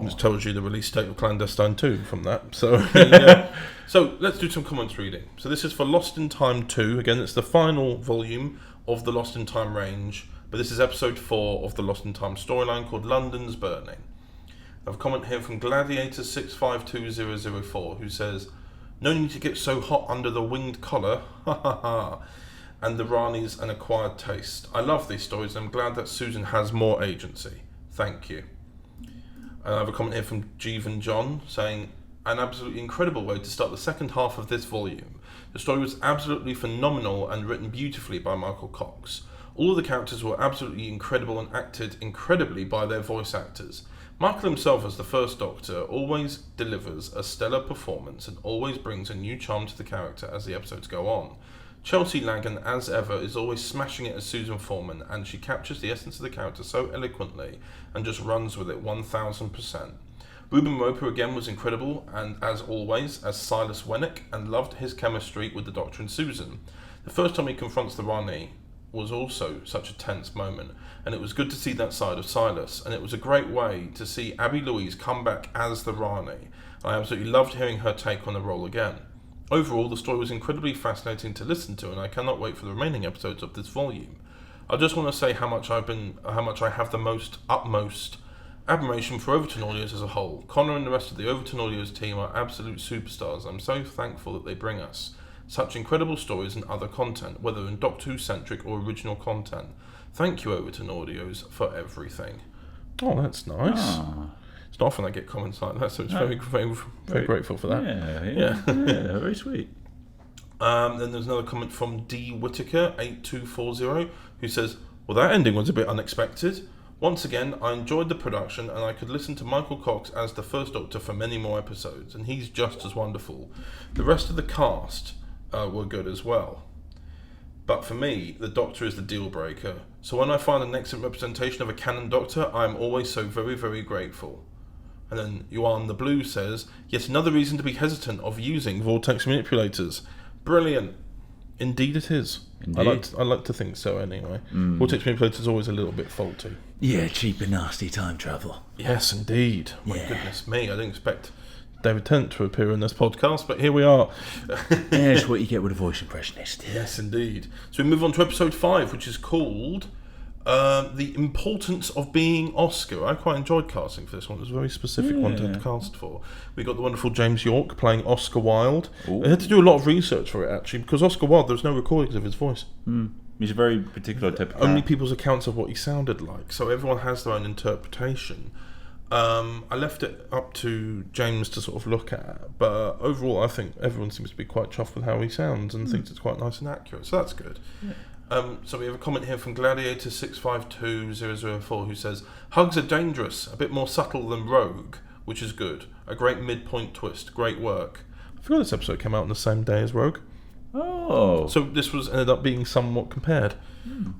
Speaker 1: This tells you the release date of Clandestine 2 from that. So, yeah. So let's do some comments reading. So this is for Lost in Time 2. Again, it's the final volume of the Lost in Time range. But this is episode 4 of the Lost in Time storyline called London's Burning. I have a comment here from Gladiator652004 who says, "No need to get so hot under the winged collar, ha ha ha, and the Rani's an acquired taste. I love these stories and I'm glad that Susan has more agency. Thank you." And I have a comment here from Jeevan John saying, "An absolutely incredible way to start the second half of this volume. The story was absolutely phenomenal and written beautifully by Michael Cox. All of the characters were absolutely incredible and acted incredibly by their voice actors. Michael himself as the first Doctor always delivers a stellar performance and always brings a new charm to the character as the episodes go on. Chelsea Lagan, as ever, is always smashing it as Susan Foreman, and she captures the essence of the character so eloquently and just runs with it 1000%. Ruben Roper again was incredible, and as always, as Silas Wennick, and loved his chemistry with the Doctor and Susan. The first time he confronts the Rani was also such a tense moment, and it was good to see that side of Silas, and it was a great way to see Abby Louise come back as the Rani. I absolutely loved hearing her take on the role again. Overall, the story was incredibly fascinating to listen to, and I cannot wait for the remaining episodes of this volume. I just want to say how much I have the utmost admiration for Overton Audios as a whole. Connor and the rest of the Overton Audios team are absolute superstars. I'm so thankful that they bring us such incredible stories and other content, whether in Doctor Who centric or original content. Thank you, Overton Audios, for everything." Oh, that's nice. It's not often I get comments like that, so it's very grateful for that.
Speaker 2: Yeah, very sweet.
Speaker 1: Then there's another comment from D. Whitaker 8240 who says, "Well, that ending was a bit unexpected. Once again, I enjoyed the production and I could listen to Michael Cox as the first Doctor for many more episodes, and he's just as wonderful. The rest of the cast were good as well. But for me, the Doctor is the deal breaker. So when I find an excellent representation of a canon Doctor, I am always so very, very grateful." And then Yuan the Blue says, "Yet another reason to be hesitant of using vortex manipulators. Brilliant. Indeed it is."
Speaker 2: Indeed.
Speaker 1: I like to think so anyway. Vortex manipulators is always a little bit faulty.
Speaker 2: Yeah, cheap and nasty time travel.
Speaker 1: Yes, indeed. My goodness me, I didn't expect David Tennant to appear in this podcast, but here we are.
Speaker 2: That's what you get with a voice impressionist.
Speaker 1: Yes, indeed. So we move on to episode 5, which is called The Importance of Being Oscar. I quite enjoyed casting for this one. It was a very specific one to cast for. We got the wonderful James York playing Oscar Wilde. I had to do a lot of research for it, actually, because Oscar Wilde, there was no recordings of his voice.
Speaker 2: He's a very particular type of
Speaker 1: Only people's accounts of what he sounded like, so everyone has their own interpretation. I left it up to James to sort of look at, but overall I think everyone seems to be quite chuffed with how he sounds and thinks it's quite nice and accurate, so that's good. So we have a comment here from Gladiator652004 who says, "Hugs are dangerous, a bit more subtle than Rogue, which is good. A great midpoint twist, great work." I forgot this episode came out on the same day as Rogue.
Speaker 2: Oh.
Speaker 1: So this ended up being somewhat compared.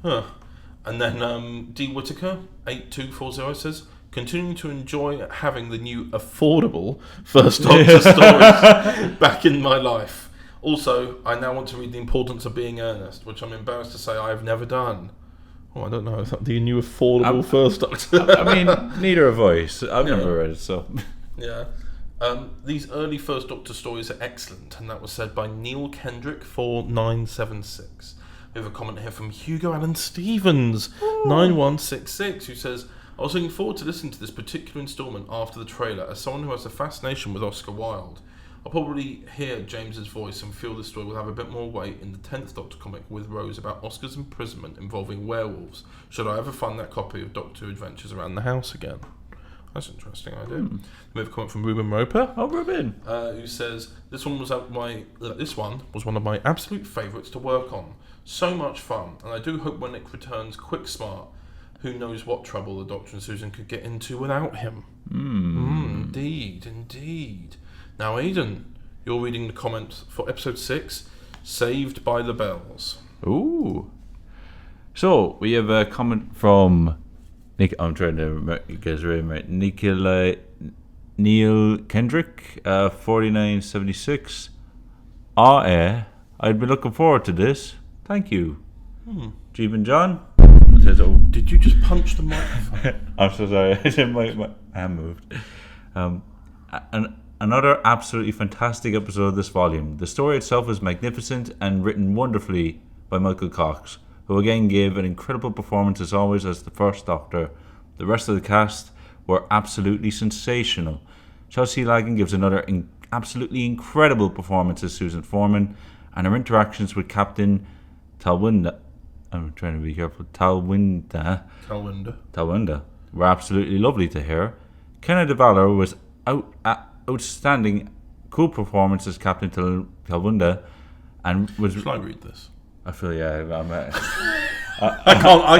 Speaker 1: And then D. Whitaker 8240 says, "Continuing to enjoy having the new affordable First Doctor stories back in my life. Also, I now want to read The Importance of Being Earnest, which I'm embarrassed to say I have never done." Oh, I don't know. Is that the new affordable First Doctor?
Speaker 2: I mean, neither a voice. I've never read it, so...
Speaker 1: Yeah. These early First Doctor stories are excellent, and that was said by Neil Kendrick 4976. We have a comment here from Hugo Allen Stevens, 9166, who says, I was looking forward to listening to this particular instalment after the trailer. As someone who has a fascination with Oscar Wilde, I'll probably hear James's voice and feel this story will have a bit more weight in the 10th Doctor comic with Rose about Oscar's imprisonment involving werewolves, should I ever find that copy of Doctor Adventures around the house again. That's an interesting idea. We have a comment from Ruben Roper.
Speaker 2: Oh, Ruben.
Speaker 1: Who says, this one was one of my absolute favourites to work on. So much fun, and I do hope when Nick returns quick smart, who knows what trouble the Doctor and Susan could get into without him. Indeed. Now, Aidan, you're reading the comments for episode 6, Saved by the Bells.
Speaker 2: Ooh. So, we have a comment from Nick. I'm trying to get his name right. Neil Kendrick, 4976. I'd been looking forward to this. Thank you. Jeevan John says,
Speaker 1: Did you just punch the microphone?
Speaker 2: I'm so sorry. my hand moved. Another absolutely fantastic episode of this volume. The story itself is magnificent and written wonderfully by Michael Cox, who again gave an incredible performance as always as the first Doctor. The rest of the cast were absolutely sensational. Chelsea Lagan gives another absolutely incredible performance as Susan Foreman, and her interactions with Captain Talwinda, I'm trying to be careful, Talwinda were absolutely lovely to hear. Kenneth DeValor was outstanding, cool performance as Captain Talwinda, and was.
Speaker 1: Shall I read this?
Speaker 2: I feel
Speaker 1: I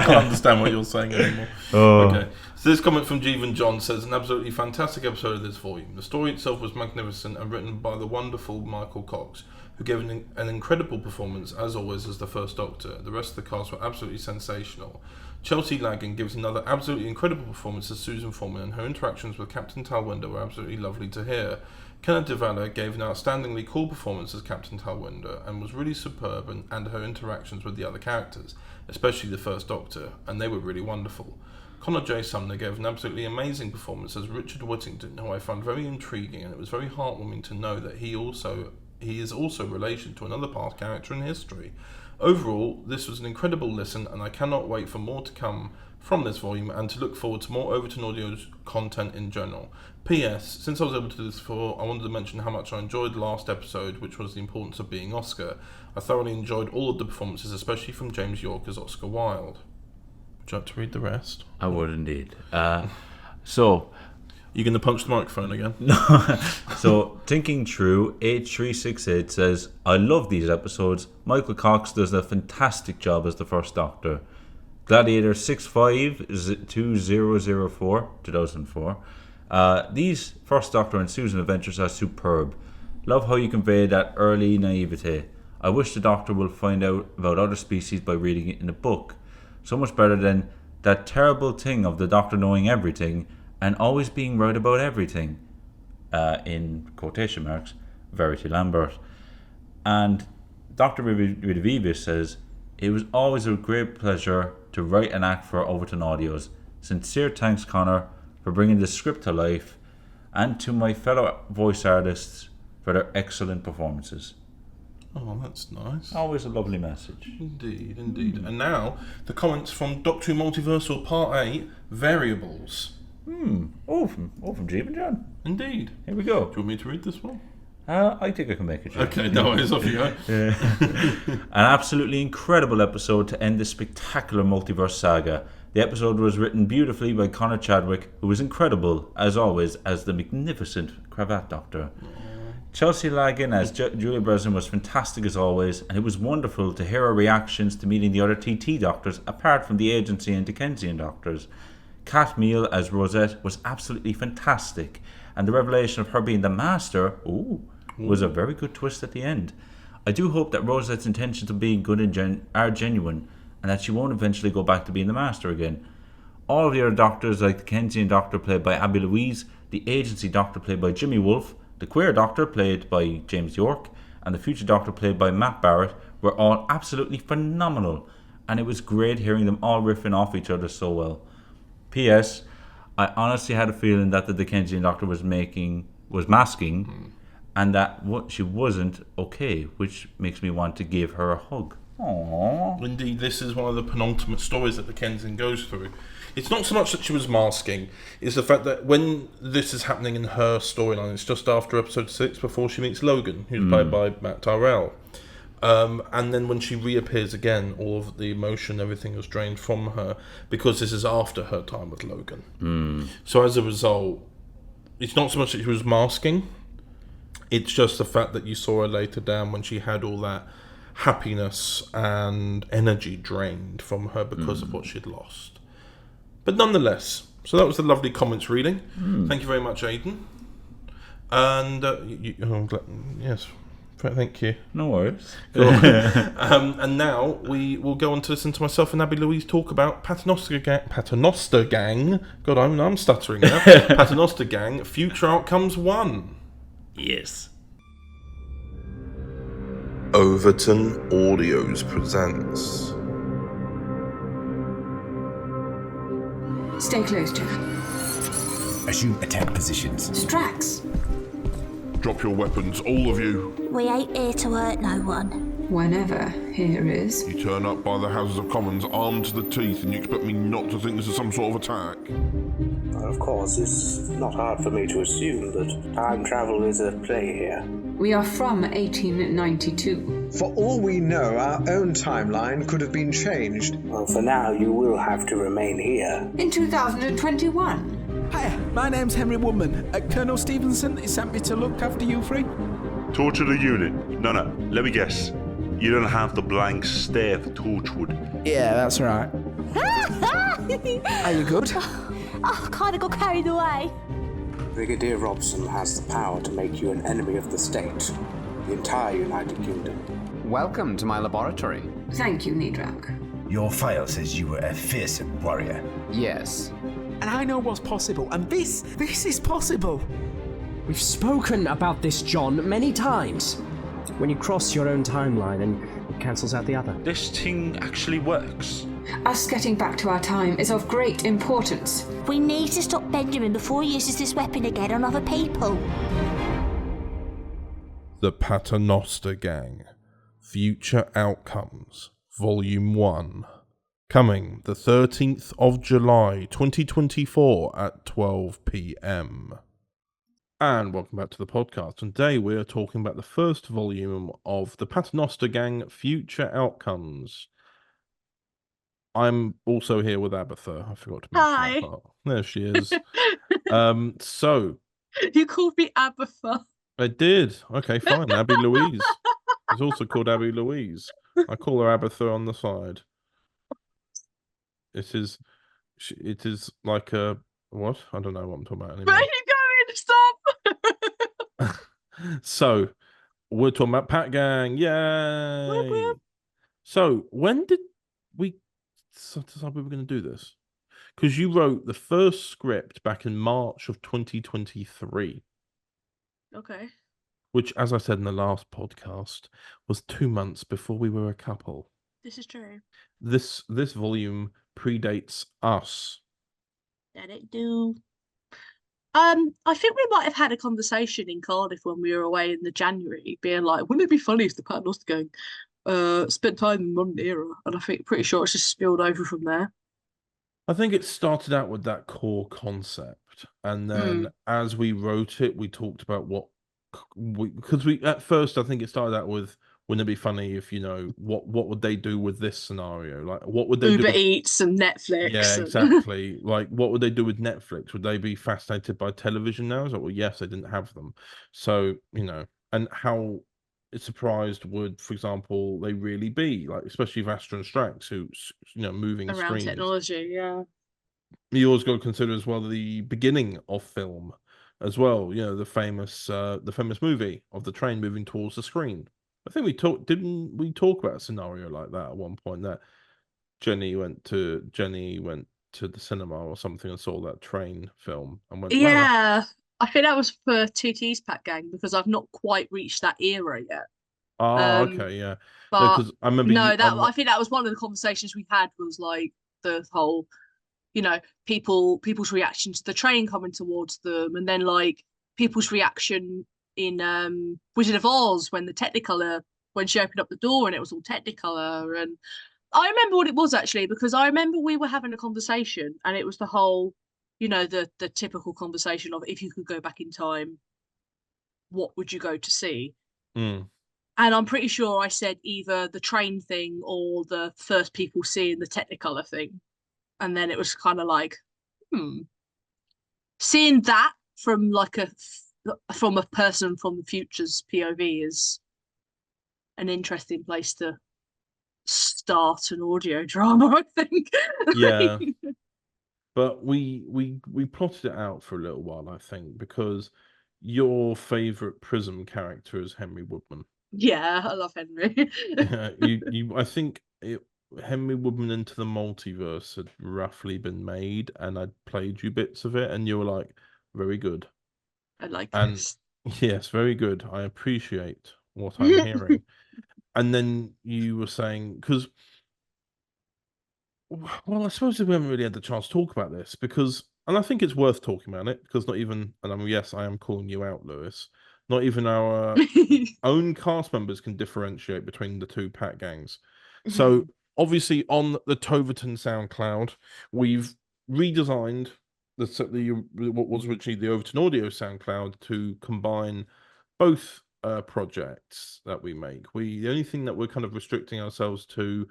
Speaker 1: can't understand what you're saying anymore. Okay. So this comment from Jeevan John says, an absolutely fantastic episode of this volume. The story itself was magnificent and written by the wonderful Michael Cox, who gave an incredible performance, as always, as the first Doctor. The rest of the cast were absolutely sensational. Chelsea Lagan gives another absolutely incredible performance as Susan Foreman, and her interactions with Captain Talwinda were absolutely lovely to hear. Kenneth DeValor gave an outstandingly cool performance as Captain Talwinda, and was really superb, and her interactions with the other characters, especially the first Doctor, and they were really wonderful. Connor J. Sumner gave an absolutely amazing performance as Richard Whittington, who I found very intriguing, and it was very heartwarming to know that he is also related to another past character in history. Overall, this was an incredible listen, and I cannot wait for more to come from this volume and to look forward to more Overton Audios content in general. P.S. Since I was able to do this before, I wanted to mention how much I enjoyed the last episode, which was the importance of being Oscar. I thoroughly enjoyed all of the performances, especially from James York as Oscar Wilde. Would you like to read the rest?
Speaker 2: I would indeed. So...
Speaker 1: You going to punch the microphone again?
Speaker 2: No. So, Thinking True 8368 says, I love these episodes. Michael Cox does a fantastic job as the first Doctor. Gladiator 652004 2004. These first Doctor and Susan adventures are superb. Love how you convey that early naivete. I wish the Doctor will find out about other species by reading it in a book. So much better than that terrible thing of the Doctor knowing everything and always being right about everything, in quotation marks, Verity Lambert. And Dr. Ridavivis says, it was always a great pleasure to write and act for Overton Audios. Sincere thanks, Connor, for bringing the script to life, and to my fellow voice artists for their excellent performances.
Speaker 1: Oh, that's nice.
Speaker 2: Always a lovely message.
Speaker 1: Indeed. And now, the comments from Doctor Who Multiversal Part 8, Variables.
Speaker 2: Oh, from Jeevan John.
Speaker 1: Indeed.
Speaker 2: Here we go.
Speaker 1: Do you want me to read this one?
Speaker 2: I think I can make it.
Speaker 1: Okay, no, it's off you go.
Speaker 2: An absolutely incredible episode to end this spectacular multiverse saga. The episode was written beautifully by Connor Chadwick, who was incredible, as always, as the magnificent Cravat Doctor. Chelsea Lagan as Julia Breslin was fantastic as always, and it was wonderful to hear her reactions to meeting the other TT Doctors, apart from the Agency and Dickensian Doctors. Kat Meal as Rosette was absolutely fantastic, and the revelation of her being the Master was a very good twist at the end. I do hope that Rosette's intentions of being good are genuine, and that she won't eventually go back to being the Master again. All of the other Doctors, like the Dickensian Doctor played by Abby Louise, the Agency Doctor played by Jimmy Wolfe, the Queer Doctor played by James York, and the Future Doctor played by Matt Barrett, were all absolutely phenomenal, and it was great hearing them all riffing off each other so well. P.S. I honestly had a feeling that the Dickensian Doctor was masking, and that she wasn't okay, which makes me want to give her a hug. Aww.
Speaker 1: Indeed, this is one of the penultimate stories that the Kenzin goes through. It's not so much that she was masking, it's the fact that when this is happening in her storyline, it's just after episode 6, before she meets Logan, who's played by Matt Tyrrell. And then when she reappears again, all of the emotion, everything is drained from her, because this is after her time with Logan. So as a result, it's not so much that she was masking, it's just the fact that you saw her later down when she had all that happiness and energy drained from her because of what she'd lost. But nonetheless, so that was the lovely comments reading. Thank you very much, Aidan. And yes, thank you.
Speaker 2: No worries.
Speaker 1: Cool. And now we will go on to listen to myself and Abby Louise talk about Paternoster Gang. God, I'm stuttering now. Paternoster Gang, Future Outcomes 1.
Speaker 2: Yes.
Speaker 6: Overton Audios presents.
Speaker 8: Stay close, Jack.
Speaker 9: Assume attack positions.
Speaker 8: Strax.
Speaker 10: Drop your weapons, all of you.
Speaker 11: We ain't here to hurt no one.
Speaker 8: Whenever here is.
Speaker 10: You turn up by the Houses of Commons armed to the teeth and you expect me not to think this is some sort of attack?
Speaker 12: Of course, it's not hard for me to assume that time travel is at play here.
Speaker 8: We are from 1892.
Speaker 13: For all we know, our own timeline could have been changed.
Speaker 12: Well, for now, you will have to remain here.
Speaker 8: In 2021.
Speaker 9: Hi, my name's Henry Woodman. Colonel Stevenson, he sent me to look after you three.
Speaker 14: Torture the unit. No, let me guess. You don't have the blank stare for Torchwood.
Speaker 9: Yeah, that's right. Are you good?
Speaker 11: I kind of got carried away.
Speaker 12: Brigadier Robson has the power to make you an enemy of the state, the entire United Kingdom.
Speaker 15: Welcome to my laboratory.
Speaker 8: Thank you, Nidrak.
Speaker 9: Your file says you were a fearsome warrior.
Speaker 15: Yes.
Speaker 9: And I know what's possible, and this is possible.
Speaker 16: We've spoken about this, John, many times. When you cross your own timeline and it cancels out the other.
Speaker 14: This thing actually works.
Speaker 8: Us getting back to our time is of great importance.
Speaker 11: We need to stop Benjamin before he uses this weapon again on other people.
Speaker 1: The Paternoster Gang, Future Outcomes, Volume 1. Coming the 13th of July 2024 at 12 p.m. And welcome back to the podcast. Today we are talking about the first volume of the Paternoster Gang, Future Outcomes. I'm also here with Abatha. I forgot to mention
Speaker 7: Hi.
Speaker 1: that part. There she is. So
Speaker 7: You called me Abatha.
Speaker 1: I did. Okay, fine. Abby Louise. She's also called Abby Louise. I call her Abatha on the side. It is like a what? I don't know what I'm talking about anymore.
Speaker 7: Where are you going? Stop.
Speaker 1: So we're talking about Pat Gang. Yay! So when did we decide we were going to do this? Because you wrote the first script back in March of 2023.
Speaker 7: Okay.
Speaker 1: Which, as I said in the last podcast, was 2 months before we were a couple.
Speaker 7: This is true.
Speaker 1: This volume predates us.
Speaker 7: Let it do. I think we might have had a conversation in Cardiff when we were away in the January, being like, wouldn't it be funny if the Paternoster Gang spent time in the modern era? And I think pretty sure it's just spilled over from there.
Speaker 1: I think it started out with that core concept, and then as we wrote it, we talked about because we at first I think it started out with, wouldn't it be funny if, what would they do with this scenario? Like, what would they
Speaker 7: Uber
Speaker 1: do with...
Speaker 7: Eats and Netflix.
Speaker 1: Yeah, exactly. Like, what would they do with Netflix? Would they be fascinated by television now? Well, yes, they didn't have them. So, and how surprised would, for example, they really be? Like, especially Vastra and Strax, who's, moving
Speaker 7: around
Speaker 1: screens.
Speaker 7: Technology, yeah.
Speaker 1: You always got to consider as well the beginning of film as well. The famous movie of the train moving towards the screen. I think didn't we talk about a scenario like that at one point, that Jenny went to the cinema or something and saw that train film and went,
Speaker 7: yeah.
Speaker 1: Wow.
Speaker 7: I think that was for TT's Pat Gang, because I've not quite reached that era yet.
Speaker 1: Oh, okay, yeah.
Speaker 7: But
Speaker 1: because I remember
Speaker 7: I think that was one of the conversations we had, was like the whole, people's reaction to the train coming towards them, and then like people's reaction in Wizard of Oz when the Technicolor when she opened up the door and it was all Technicolor. And I remember what it was actually, because I remember we were having a conversation and it was the whole, you know, the typical conversation of if you could go back in time, what would you go to see?
Speaker 1: Mm.
Speaker 7: And I'm pretty sure I said either the train thing or the first people seeing the Technicolor thing. And then it was kind of like, seeing that from like from a person from the future's POV is an interesting place to start an audio drama, I think.
Speaker 1: Yeah. But we plotted it out for a little while, I think, because your favourite Prism character is Henry Woodman.
Speaker 7: Yeah, I love Henry.
Speaker 1: I think Henry Woodman Into the Multiverse had roughly been made, and I'd played you bits of it, and you were like, very good.
Speaker 7: I like
Speaker 1: and
Speaker 7: this.
Speaker 1: Yes, very good. I appreciate what I'm hearing. And then you were saying, because, well, I suppose we haven't really had the chance to talk about this, because, and I think it's worth talking about it, because not even, and yes, I am calling you out, Lewis, not even our own cast members can differentiate between the two Pat gangs. So, obviously, on the ToverTon SoundCloud, we've redesigned what was originally the Overton Audio SoundCloud to combine both projects that we make. The only thing that we're kind of restricting ourselves to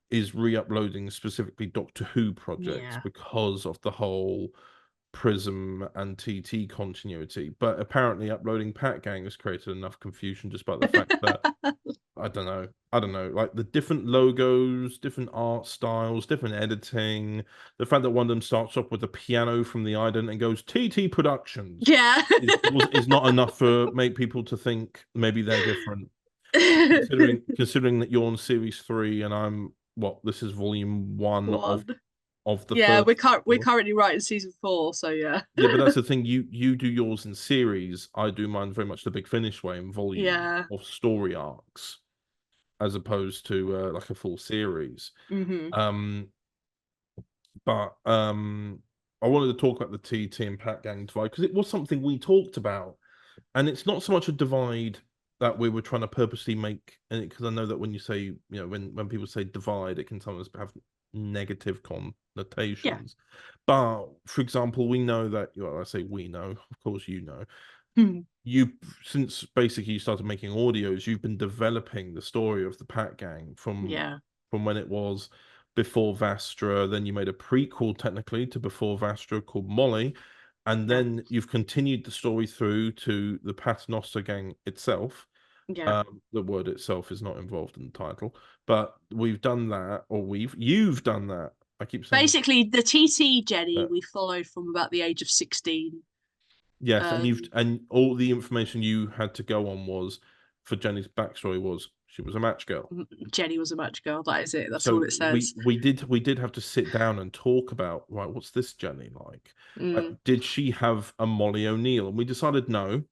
Speaker 1: is re-uploading specifically Doctor Who projects because of the whole Prism and TT continuity. But apparently uploading Pat Gang has created enough confusion just by the fact that I don't know, like the different logos, different art styles, different editing, the fact that one of them starts off with a piano from the Aidan and goes TT Productions is not enough for make people to think maybe they're different. Considering that you're on series 3 and I'm this is volume 1 of the first.
Speaker 7: We're currently writing season 4, so yeah.
Speaker 1: Yeah, but that's the thing. You do yours in series. I do mine very much the Big Finish way in volume of story arcs, as opposed to like a full series. But I wanted to talk about the TT and Pat Gang divide because it was something we talked about, and it's not so much a divide that we were trying to purposely make. And because I know that when you say, when people say divide, it can sometimes have negative connotations. But for example, we know that, I say we know, of course you know, you, since basically you started making audios, you've been developing the story of the Pat Gang from when it was before Vastra. Then you made a prequel technically to before Vastra called Molly, and then you've continued the story through to the Paternoster Gang itself. The word itself is not involved in the title, but we've done that, or you've done that. I keep saying
Speaker 7: basically the TT Jenny we followed from about the age of 16.
Speaker 1: Yes, and all the information you had to go on was for Jenny's backstory was she was a match girl.
Speaker 7: Jenny was a match girl. That is it. That's all it says.
Speaker 1: We did have to sit down and talk about, right, what's this Jenny like? Did she have a Molly O'Neill? And we decided no,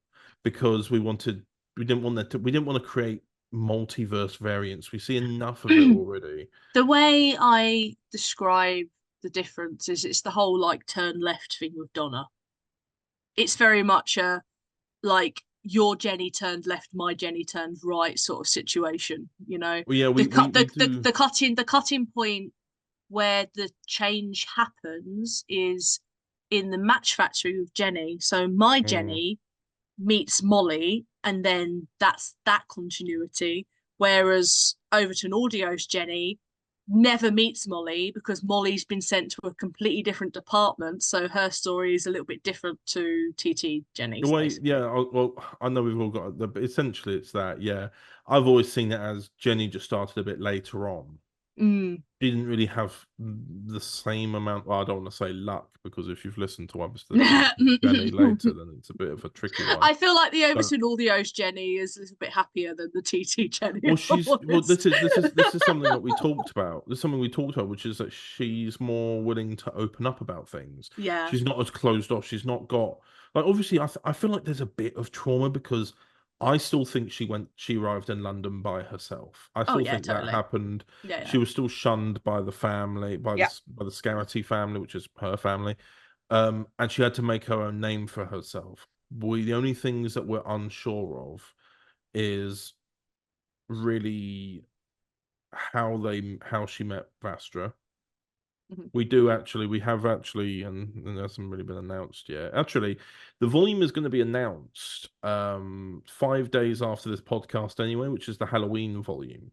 Speaker 1: because we didn't want to create multiverse variants. We see enough of it already.
Speaker 7: The way I describe the difference is it's the whole like turn left thing with Donna. It's very much a like your Jenny turned left, my Jenny turned right sort of situation, Well,
Speaker 1: yeah,
Speaker 7: the cutting point where the change happens is in the match factory with Jenny. So my Jenny meets Molly, and then that's that continuity. Whereas Overton Audio's Jenny never meets Molly because Molly's been sent to a completely different department, so her story is a little bit different to TT Jenny's.
Speaker 1: Well, I know we've all got but essentially it's that. Yeah, I've always seen it as Jenny just started a bit later on. She didn't really have the same amount. Well, I don't want to say luck, because if you've listened to Jenny later, then it's a bit of a tricky one.
Speaker 7: I feel like the Overton Audio's Jenny is a little bit happier than the TT Jenny.
Speaker 1: Well, this is something that we talked about. There's something we talked about, which is that she's more willing to open up about things.
Speaker 7: Yeah,
Speaker 1: she's not as closed off. She's not got like, obviously I feel like there's a bit of trauma because I still think she arrived in London by herself. I still think that happened. She was still shunned by the family, by the Scarity family, which is her family. And she had to make her own name for herself. The only things that we're unsure of is really how she met Vastra.
Speaker 7: Mhm.
Speaker 1: We have actually, and it hasn't really been announced yet. Actually, the volume is going to be announced 5 days after this podcast anyway, which is the Halloween volume.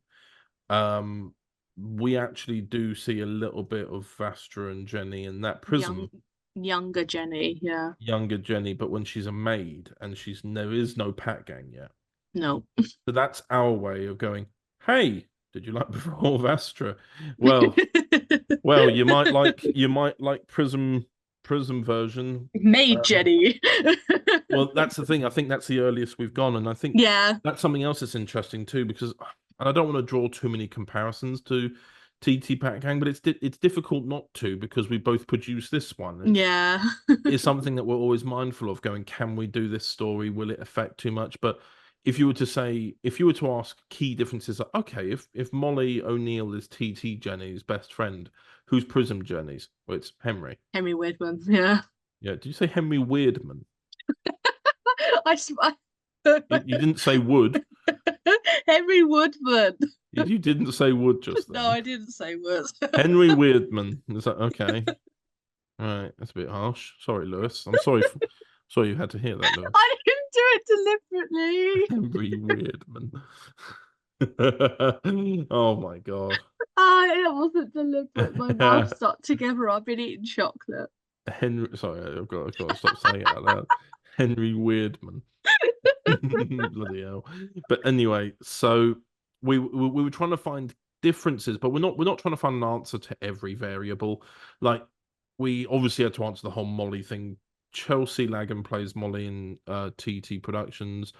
Speaker 1: We actually do see a little bit of Vastra and Jenny in that prison.
Speaker 7: Younger Jenny, yeah.
Speaker 1: Younger Jenny, but when she's a maid and there is no Pat Gang yet.
Speaker 7: No.
Speaker 1: So that's our way of going, hey, did you like Before Vastra? Well, you might like Prism version.
Speaker 7: Maid Jenny.
Speaker 1: Well, that's the thing. I think that's the earliest we've gone, and I think that's something else that's interesting too, because and I don't want to draw too many comparisons to TT Pat Gang, but it's difficult not to, because we both produced this one. It's something that we're always mindful of, going, can we do this story? Will it affect too much? But if you were to ask key differences, like, okay, if Molly O'Neill is TT Jenny's best friend, who's Prism Jenny's? Well, it's Henry.
Speaker 7: Henry Weirdman, yeah.
Speaker 1: Yeah, did you say Henry Weirdman?
Speaker 7: I
Speaker 1: You didn't say Wood.
Speaker 7: Henry Woodman.
Speaker 1: You didn't say Wood just then.
Speaker 7: No, I didn't say Wood.
Speaker 1: Henry Weirdman. Is that okay? All right, that's a bit harsh. Sorry, Lewis. I'm sorry. Sorry you had to hear that, Lewis.
Speaker 7: I didn't do it deliberately.
Speaker 1: Henry Weirdman. Oh my god.
Speaker 7: It wasn't deliberate. My mouth stuck together. I've been eating chocolate.
Speaker 1: Sorry, I've got to stop saying it out loud. Henry Weirdman. Bloody hell. But anyway, so we were trying to find differences, but we're not trying to find an answer to every variable. Like, we obviously had to answer the whole Molly thing. Chelsea Lagan plays Molly in TT Productions.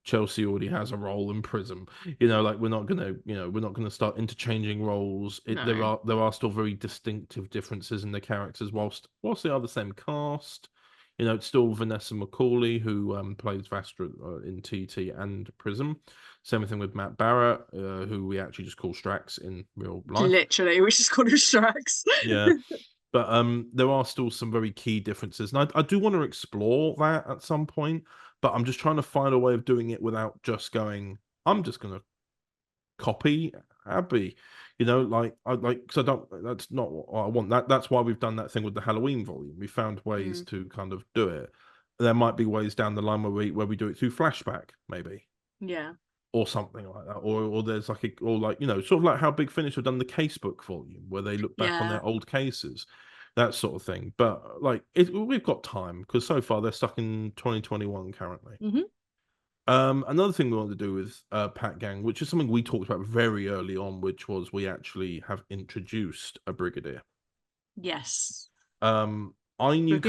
Speaker 1: Chelsea already has a role in Prism. Like, we're not gonna start interchanging roles.
Speaker 7: No.
Speaker 1: There are still very distinctive differences in the characters, whilst they are the same cast. It's still Vanessa McCauley who plays Vastra in TT and Prism. Same thing with Matt Barrett, who we actually just call Strax in real life.
Speaker 7: Literally, we just call him Strax.
Speaker 1: Yeah. But there are still some very key differences. And I do want to explore that at some point, but I'm just trying to find a way of doing it without just going, I'm just going to copy Abby. Because that's not what I want. That's why we've done that thing with the Halloween volume. We found ways to kind of do it. There might be ways down the line where we do it through flashback, maybe.
Speaker 7: Yeah.
Speaker 1: Or something like that, or there's sort of like how Big Finish have done the casebook volume, where they look back on their old cases, that sort of thing. But we've got time, because so far they're stuck in 2021 currently. Another thing we wanted to do with Pat Gang, which is something we talked about very early on, which was we actually have introduced a brigadier.
Speaker 7: Yes.
Speaker 1: I knew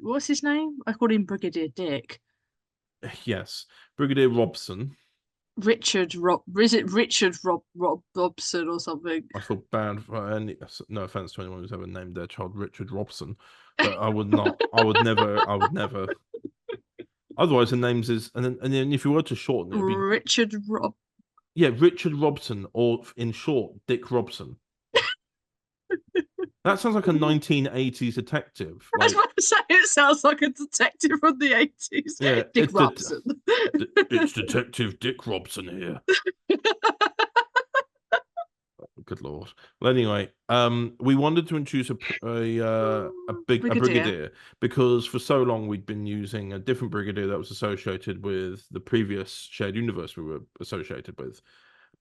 Speaker 7: what's his name? I called him Brigadier Dick.
Speaker 1: Yes, Brigadier Robson.
Speaker 7: Is it Richard Robson or something?
Speaker 1: I feel bad for any. No offense to anyone who's ever named their child Richard Robson, but I would never. Otherwise, the names is and then if you were to shorten it, it'd be
Speaker 7: Richard
Speaker 1: Robson, or in short, Dick Robson. That sounds like a 1980s detective.
Speaker 7: I was about to say, it sounds like a detective from the 80s.
Speaker 1: Yeah,
Speaker 7: Dick Robson.
Speaker 1: It's Detective Dick Robson here. Good lord. Well, anyway, we wanted to introduce a brigadier, because for so long we'd been using a different brigadier that was associated with the previous shared universe we were associated with.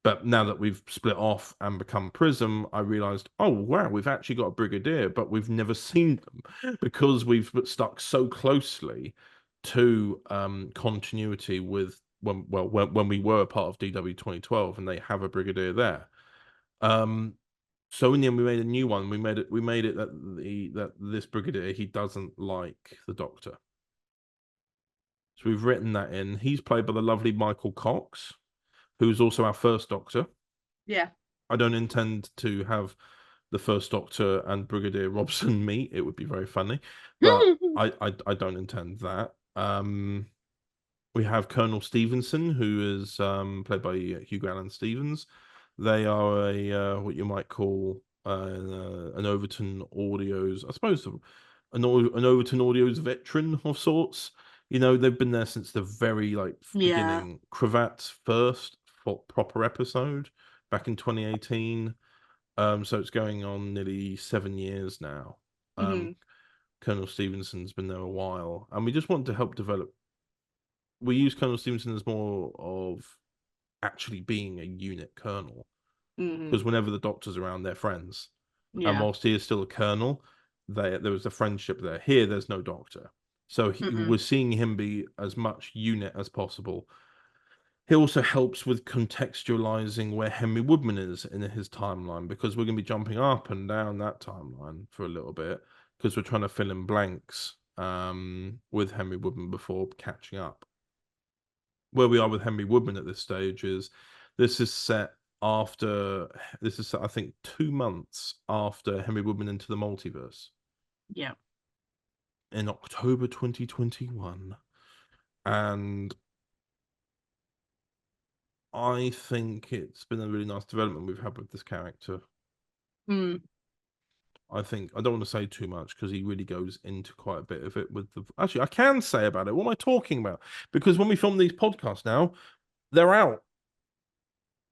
Speaker 1: But now that we've split off and become Prism, I realized, oh, wow, we've actually got a brigadier, but we've never seen them, because we've stuck so closely to continuity with when we were a part of DW 2012, and they have a brigadier there. So in the end, we made a new one. We made it that this brigadier, he doesn't like the Doctor. So we've written that in. He's played by the lovely Michael Cox, who's also our first Doctor.
Speaker 7: Yeah.
Speaker 1: I don't intend to have the first Doctor and Brigadier Robson meet. It would be very funny, but I don't intend that. We have Colonel Stevenson, who is played by Hugo Allen Stevens. They are a what you might call an Overton Audios, I suppose, an Overton Audios veteran of sorts. They've been there since the very beginning. Cravats first, proper episode back in 2018. So it's going on nearly 7 years now. Colonel Stevenson's been there a while, and we just want to help develop. We use Colonel Stevenson as more of actually being a unit colonel, because whenever the Doctor's around, they're friends. And whilst he is still a colonel, there was a friendship there. Here, there's no Doctor, so we're seeing him be as much unit as possible. He also helps with contextualizing where Henry Woodman is in his timeline, because we're going to be jumping up and down that timeline for a little bit, because we're trying to fill in blanks with Henry Woodman before catching up. Where we are with Henry Woodman at this stage is this is set, I think, 2 months after Henry Woodman Into the Multiverse.
Speaker 7: Yeah.
Speaker 1: In October 2021. And I think it's been a really nice development we've had with this character. I think I don't want to say too much because he really goes into quite a bit of it with the. Actually, I can say about it. What am I talking about? Because when we film these podcasts now, they're out.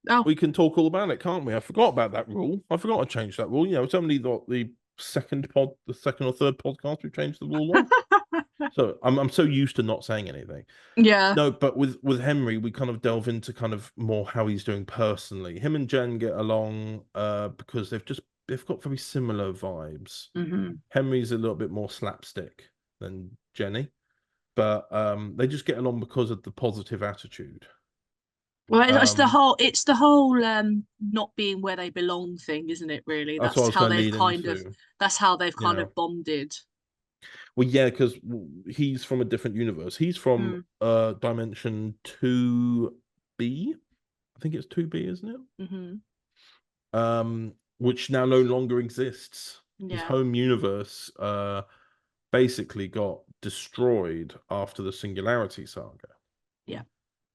Speaker 7: Oh,
Speaker 1: we can talk all about it, can't we? I forgot about that rule. I forgot to change that rule. You know, it's only the second or third podcast we've changed the rule on. So I'm so used to not saying anything.
Speaker 7: Yeah.
Speaker 1: No, but with Henry, we kind of delve into kind of more how he's doing personally. Him and Jen get along because they've got very similar vibes. Henry's a little bit more slapstick than Jenny, but they just get along because of the positive attitude.
Speaker 7: Well, it's the whole not being where they belong thing, isn't it? Really, that's how they've kind of bonded.
Speaker 1: Well, yeah, because he's from a different universe. He's from Dimension 2B. I think it's 2B, isn't it? Which now no longer exists.
Speaker 7: Yeah.
Speaker 1: His home universe basically got destroyed after the Singularity saga.
Speaker 7: Yeah.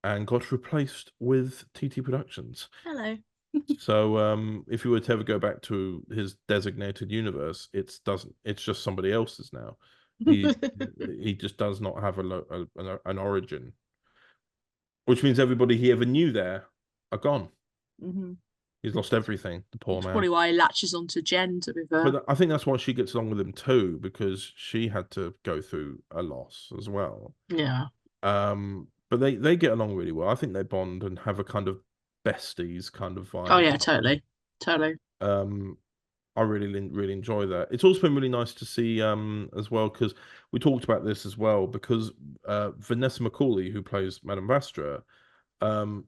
Speaker 1: And got replaced with TT Productions.
Speaker 7: Hello.
Speaker 1: So if you were to ever go back to his designated universe, it's just somebody else's now. He just does not have an origin, which means everybody he ever knew there are gone. He's lost everything. The poor man.
Speaker 7: Probably why he latches onto Jen, to be fair.
Speaker 1: But I think that's why she gets along with him too, because she had to go through a loss as well.
Speaker 7: Yeah.
Speaker 1: But they get along really well. I think they bond and have a kind of besties kind of vibe.
Speaker 7: Oh yeah, totally.
Speaker 1: I really enjoy that. It's also been really nice to see as well, because we talked about this as well, because Vanessa McCauley, who plays Madame Vastra,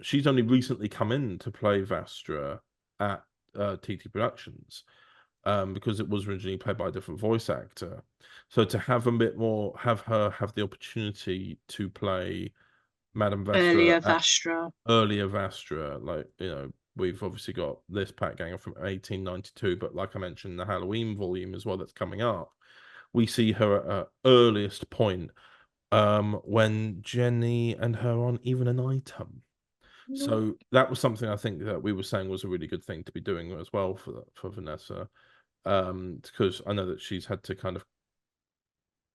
Speaker 1: she's only recently come in to play Vastra at TT Productions, because it was originally played by a different voice actor. So to have a bit more, have her have the opportunity to play Madame Vastra, earlier Vastra, like, you know, we've obviously got this Pat Ganger from 1892, but like I mentioned, the Halloween volume as well that's coming up, we see her at her earliest point when Jenny and her aren't even an item. So that was something I think that we were saying was a really good thing to be doing as well for Vanessa, because I know that she's had to kind of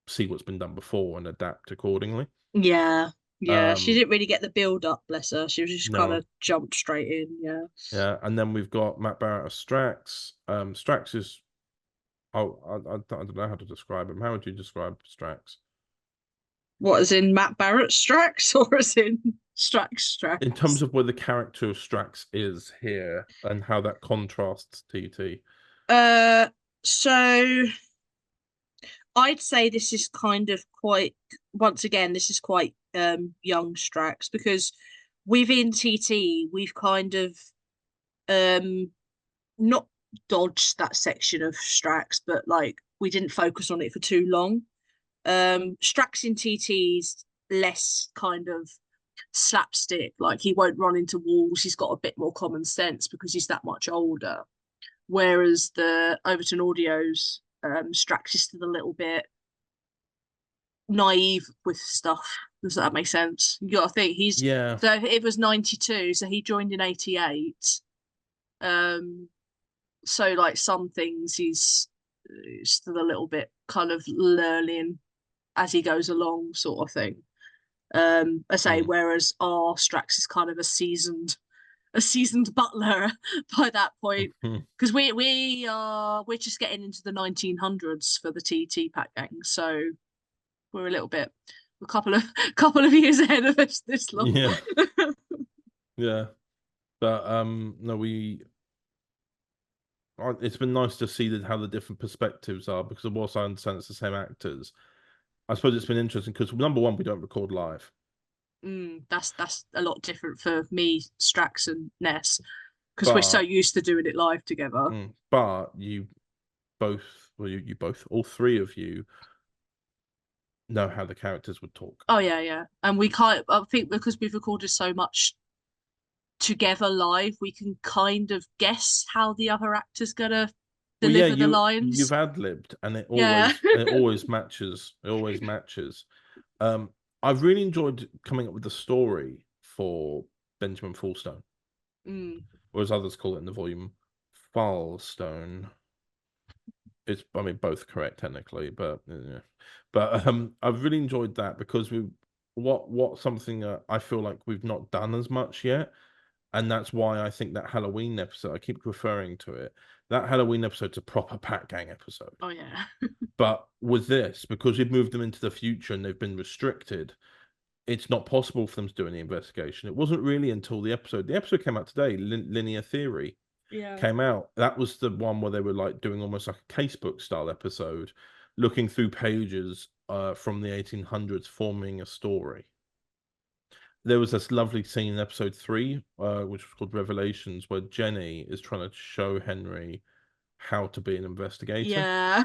Speaker 1: see what's been done before and adapt accordingly.
Speaker 7: Yeah. She didn't really get the build up, bless her. She was just kind of jumped straight in.
Speaker 1: Yeah, and then we've got Matt Barrett as Strax. Strax is, I don't know how to describe him. How would you describe Strax?
Speaker 7: What, as in Matt Barrett Strax, or as in Strax?
Speaker 1: In terms of where the character of Strax is here and how that contrasts TT.
Speaker 7: So I'd say this is kind of quite, once again, this is quite young Strax, because within TT we've kind of not dodged that section of Strax, but like we didn't focus on it for too long. Strax in TT's less kind of slapstick, like he won't run into walls, he's got a bit more common sense because he's that much older, whereas the Overton Audios Strax is still a little bit naive with stuff. Does that make sense? You gotta think he's so it was 92, so he joined in 88. So like some things he's still a little bit kind of learning as he goes along, sort of thing. I say, whereas our Strax is kind of a seasoned a seasoned butler by that point, because we're just getting into the 1900s for the TT Pack Gang, so we're a couple of years ahead of us this long.
Speaker 1: Yeah. Yeah. But no, it's been nice to see how the different perspectives are, because whilst I understand it's the same actors, I suppose it's been interesting because, number one, we don't record live.
Speaker 7: That's a lot different for me, Strax, and Ness, because we're so used to doing it live together.
Speaker 1: But you both, all three of you know how the characters would talk.
Speaker 7: Oh yeah. And I think because we've recorded so much together live, we can kind of guess how the other actor's gonna deliver the lines.
Speaker 1: You've ad-libbed, and it always matches. It always matches. I've really enjoyed coming up with the story for Benjamin Falstone, or as others call it in the volume, Falstone. It's, I mean, both correct technically, but yeah. But I've really enjoyed that because what something I feel like we've not done as much yet, and that's why I think that Halloween episode, I keep referring to it. That Halloween episode's a proper Pack Gang episode.
Speaker 7: Oh yeah.
Speaker 1: But with this, because we've moved them into the future and they've been restricted, it's not possible for them to do any investigation. It wasn't really until the episode came out today, Linear Theory came out. That was the one where they were like doing almost like a casebook style episode, looking through pages from the 1800s, forming a story. There was this lovely scene in episode 3, which was called Revelations, where Jenny is trying to show Henry how to be an investigator.
Speaker 7: Yeah.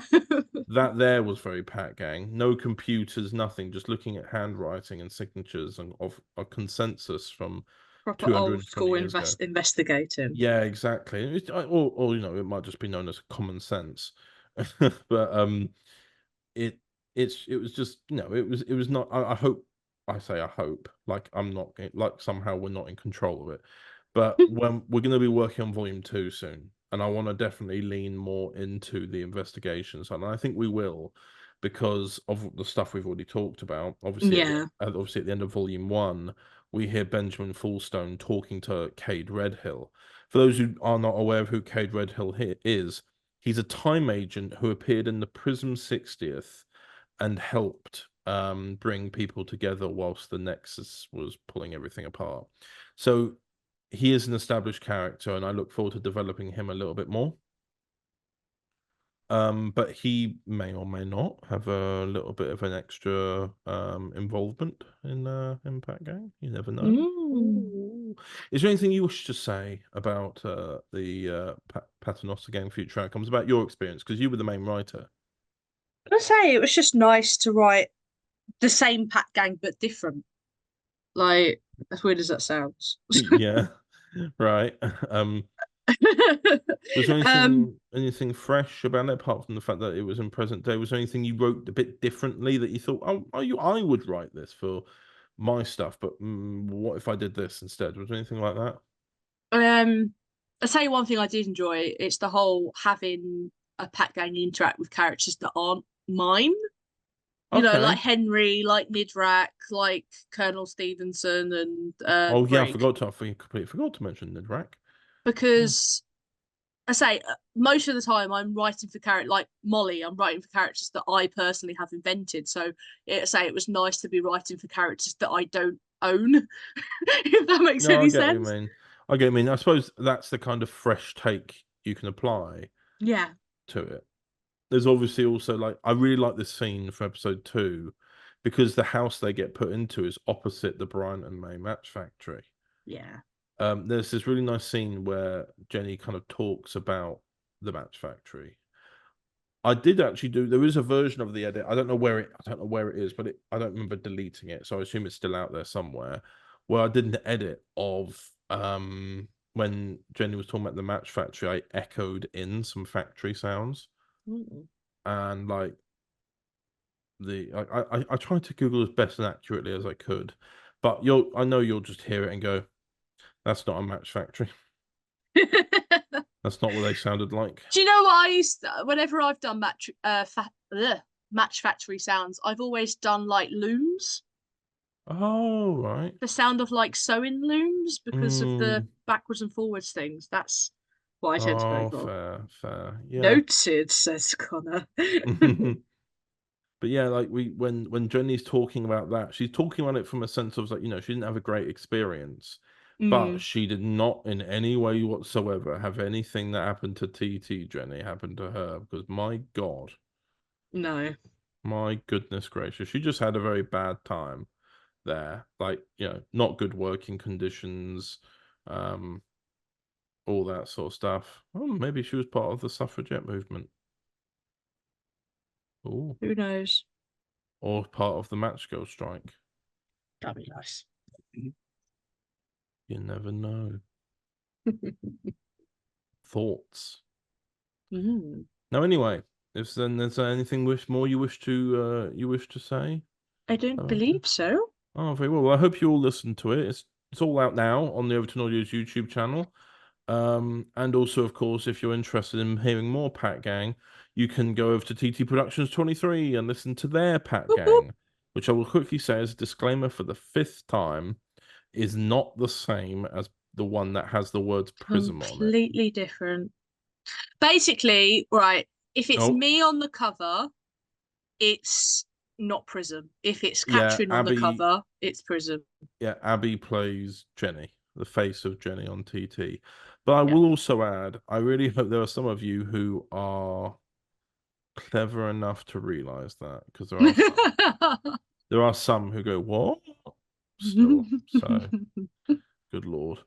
Speaker 1: That there was very Pack Gang. No computers, nothing. Just looking at handwriting and signatures and of a consensus from
Speaker 7: proper old school investigating.
Speaker 1: Yeah, exactly. Or you know, it might just be known as common sense. But it was just, you know, it was not. I hope. I say I hope, like I'm not, like somehow we're not in control of it. But when we're going to be working on volume 2 soon, and I want to definitely lean more into the investigations, and I think we will, because of the stuff we've already talked about. Obviously, obviously at the end of volume 1, we hear Benjamin Falstone talking to Cade Redhill. For those who are not aware of who Cade Redhill is, he's a time agent who appeared in the Prism 60th and helped bring people together whilst the Nexus was pulling everything apart. So he is an established character, and I look forward to developing him a little bit more. But he may or may not have a little bit of an extra involvement in Pack Gang. You never know. Is there anything you wish to say about the Paternoster Gang future outcomes, about your experience? Because you were the main writer.
Speaker 7: I say it was just nice to write the same Pack Gang but different. Like, as weird as that sounds.
Speaker 1: Yeah, right. Was there anything fresh about it, apart from the fact that it was in present day? Was there anything you wrote a bit differently that you thought, I would write this for my stuff, but what if I did this instead? Was there anything like that?
Speaker 7: I'll tell you one thing I did enjoy. It's the whole having a Pack Gang interact with characters that aren't mine. You know, like Henry, like Nidrak, like Colonel Stevenson, and
Speaker 1: I
Speaker 7: Greg.
Speaker 1: completely forgot to mention Nidrak.
Speaker 7: Because I say most of the time I'm writing for characters like Molly. I'm writing for characters that I personally have invented. So it was nice to be writing for characters that I don't own. If that makes any sense.
Speaker 1: I get what you mean. I suppose that's the kind of fresh take you can apply.
Speaker 7: Yeah.
Speaker 1: To it. There's obviously also, like, I really like this scene from episode 2 because the house they get put into is opposite the Bryant and May match factory.
Speaker 7: Yeah.
Speaker 1: There's this really nice scene where Jenny kind of talks about the match factory. I did actually there is a version of the edit. I don't know where it is, but I don't remember deleting it, so I assume it's still out there somewhere, where I did an edit of when Jenny was talking about the match factory, I echoed in some factory sounds. And like I tried to Google as best and accurately as I could, but I know you'll just hear it and go, that's not a match factory. That's not what they sounded like.
Speaker 7: Do you know what whenever I've done match factory sounds, I've always done like looms.
Speaker 1: Oh, right.
Speaker 7: The sound of like sewing looms because of the backwards and forwards things. That's what I tend to go for.
Speaker 1: Fair. Yeah.
Speaker 7: Noted, says Connor.
Speaker 1: But yeah, like when Jenny's talking about that, she's talking about it from a sense of like, she didn't have a great experience, but she did not in any way whatsoever have anything that happened to TT Jenny happen to her, because my God.
Speaker 7: No.
Speaker 1: My goodness gracious. She just had a very bad time there. Like, not good working conditions, all that sort of stuff. Oh, maybe she was part of the suffragette movement. Ooh.
Speaker 7: Who knows?
Speaker 1: Or part of the match girl strike.
Speaker 7: That'd be nice.
Speaker 1: You never know. Thoughts. Now, anyway, is there anything more you wish to say?
Speaker 7: I don't believe so.
Speaker 1: Oh, very well. I hope you all listened to it. It's all out now on the Overton Audios YouTube channel. And also, of course, if you're interested in hearing more Pat Gang, you can go over to TT Productions 23 and listen to their Pat Gang, which I will quickly say as a disclaimer for the 5th time, is not the same as the one that has the words Prism on it.
Speaker 7: Completely different. Basically, right, if it's me on the cover, it's not Prism. If it's Katrin on the cover, it's Prism.
Speaker 1: Yeah, Abby plays Jenny, the face of Jenny on TT. But I will also add, I really hope there are some of you who are clever enough to realise that, because there are some who go, what? Still, so, good Lord.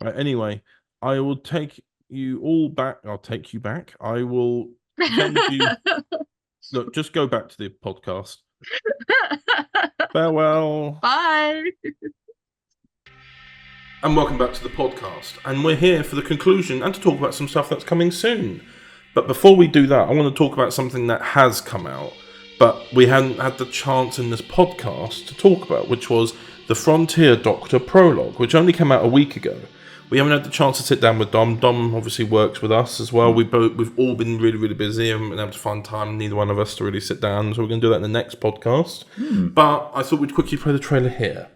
Speaker 1: Right, anyway, I will take you all back. I'll take you back. I will send you... Look, just go back to the podcast. Farewell.
Speaker 7: Bye.
Speaker 1: And welcome back to the podcast. And we're here for the conclusion and to talk about some stuff that's coming soon. But before we do that, I want to talk about something that has come out, but we hadn't had the chance in this podcast to talk about, which was the Frontier Doctor Prologue, which only came out a week ago. We haven't had the chance to sit down with Dom. Dom obviously works with us as well. We've all been really, really busy. Haven't been able to find time, neither one of us, to really sit down. So we're going to do that in the next podcast. But I thought we'd quickly play the trailer here.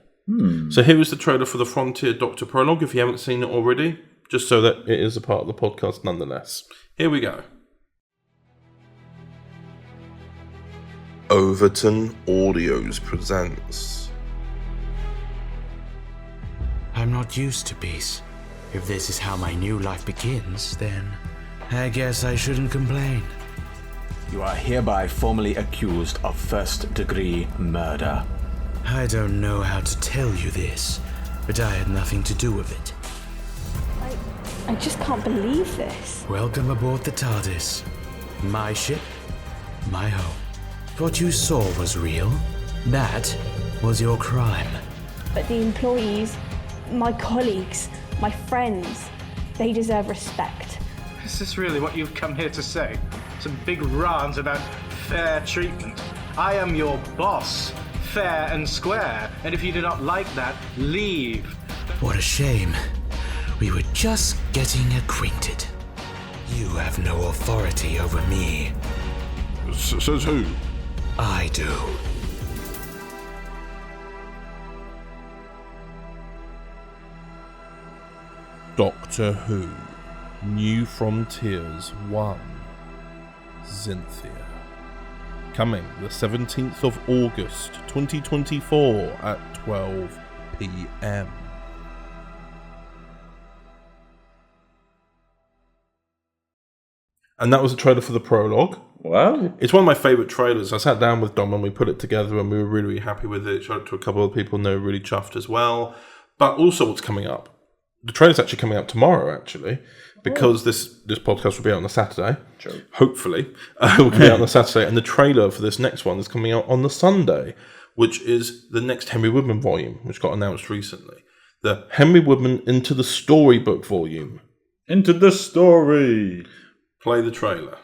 Speaker 1: So here is the trailer for the Frontier Doctor Prologue, if you haven't seen it already, just so that it is a part of the podcast nonetheless. Here we go. Overton Audios presents.
Speaker 17: I'm not used to peace. If this is how my new life begins, then I guess I shouldn't complain.
Speaker 18: You are hereby formally accused of first-degree murder.
Speaker 17: I don't know how to tell you this, but I had nothing to do with it.
Speaker 19: I just can't believe this.
Speaker 17: Welcome aboard the TARDIS. My ship, my home. What you saw was real. That was your crime.
Speaker 19: But the employees, my colleagues, my friends, they deserve respect.
Speaker 20: Is this really what you've come here to say? Some big rant about fair treatment. I am your boss, fair and square, and if you do not like that, leave.
Speaker 17: What a shame. We were just getting acquainted. You have no authority over me.
Speaker 10: Says who?
Speaker 17: I do.
Speaker 1: Doctor Who, New Frontiers 1, Xynthia. Coming the 17th of August 2024 at 12 p.m. And that was a trailer for the prologue.
Speaker 2: Wow.
Speaker 1: It's one of my favourite trailers. I sat down with Dom and we put it together and we were really, really happy with it. Showed it to a couple of people and they were really chuffed as well. But also what's coming up. The trailer's actually coming out tomorrow, actually, because this podcast will be out on a Saturday.
Speaker 2: True.
Speaker 1: Hopefully. It will be out on a Saturday. And the trailer for this next one is coming out on the Sunday, which is the next Henry Woodman volume, which got announced recently. The Henry Woodman Into the Storybook volume.
Speaker 2: Into the story.
Speaker 1: Play the trailer.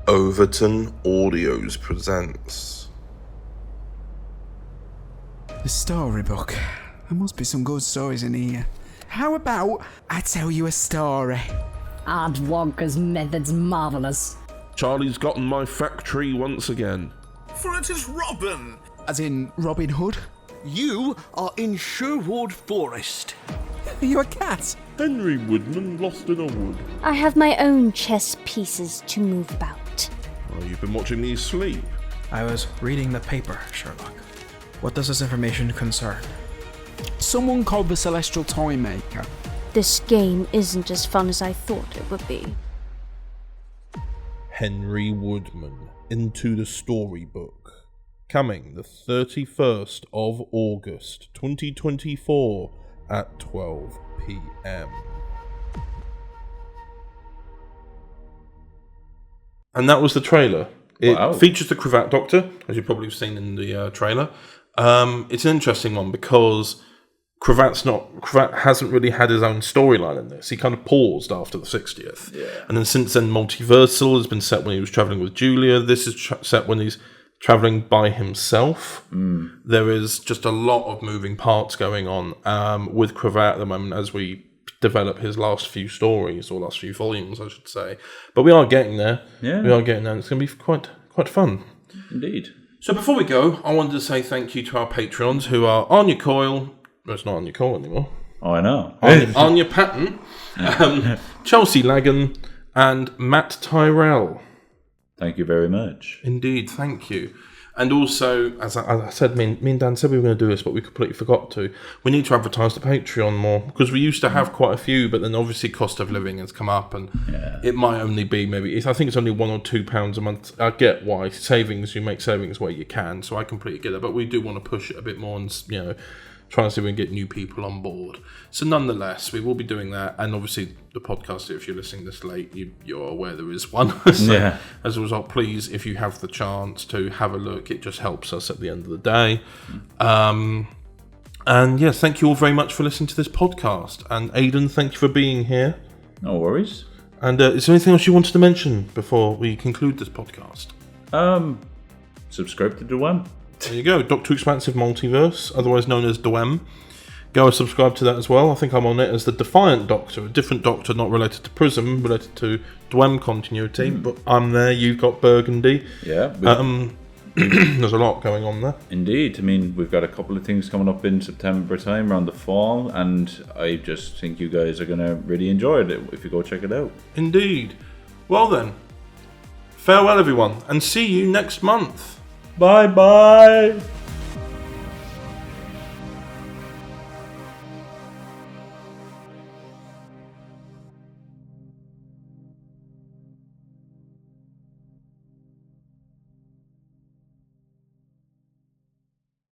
Speaker 1: Overton Audios presents.
Speaker 9: The storybook. There must be some good stories in here. How about I tell you a story?
Speaker 21: Aunt Wonka's method's marvellous.
Speaker 10: Charlie's gotten my factory once again.
Speaker 9: For it is Robin. As in Robin Hood?
Speaker 5: You are in Sherwood Forest.
Speaker 9: Are you a cat?
Speaker 10: Henry Woodman lost in a wood.
Speaker 11: I have my own chess pieces to move about.
Speaker 10: Oh, you've been watching me sleep.
Speaker 9: I was reading the paper, Sherlock. What does this information concern? Someone called the Celestial Toy Maker.
Speaker 11: This game isn't as fun as I thought it would be.
Speaker 1: Henry Woodman, Into the Storybook. Coming the 31st of August 2024 at 12 p.m. And that was the trailer. It features the Cravat Doctor, as you've probably seen in the trailer. It's an interesting one because Cravat hasn't really had his own storyline in this. He kind of paused after the 60th.
Speaker 2: Yeah.
Speaker 1: And then since then, Multiversal has been set when he was travelling with Julia. This is set when he's travelling by himself. There is just a lot of moving parts going on with Cravat at the moment as we develop his last few stories, or last few volumes, I should say. But we are getting there.
Speaker 2: Yeah.
Speaker 1: We are getting there. And it's going to be quite fun.
Speaker 2: Indeed.
Speaker 1: So before we go, I wanted to say thank you to our Patreons who are Anya Coyle. Well, it's not Anya Coyle anymore.
Speaker 2: Oh, I know.
Speaker 1: Anya Patton, Chelsea Lagan, and Matt Tyrell.
Speaker 2: Thank you very much.
Speaker 1: Indeed, thank you. And also, as I said, me and Dan said we were going to do this, but we completely forgot to. We need to advertise the Patreon more, because we used to have quite a few, but then obviously cost of living has come up, and it might only be I think it's only £1 or £2 a month. I get why. Savings, you make savings where you can, so I completely get it. But we do want to push it a bit more and, try and see if we can get new people on board. So nonetheless, we will be doing that. And obviously the podcast, if you're listening this late, you're aware there is one. So as a result, please, if you have the chance to have a look, it just helps us at the end of the day. And yes, thank you all very much for listening to this podcast. And Aidan, thank you for being here.
Speaker 2: No worries.
Speaker 1: And is there anything else you wanted to mention before we conclude this podcast?
Speaker 2: Subscribe to Dwem.
Speaker 1: There you go, Dr. Expansive Multiverse, otherwise known as Dwem. Go and subscribe to that as well. I think I'm on it as the Defiant Doctor, a different Doctor, not related to Prism, related to Dwem continuity. But I'm there. You've got Burgundy.
Speaker 2: Yeah.
Speaker 1: There's a lot going on there.
Speaker 2: Indeed. I mean, we've got a couple of things coming up in September time around the fall, and I just think you guys are going to really enjoy it if you go check it out.
Speaker 1: Indeed. Well then, farewell everyone, and see you next month.
Speaker 2: Bye-bye.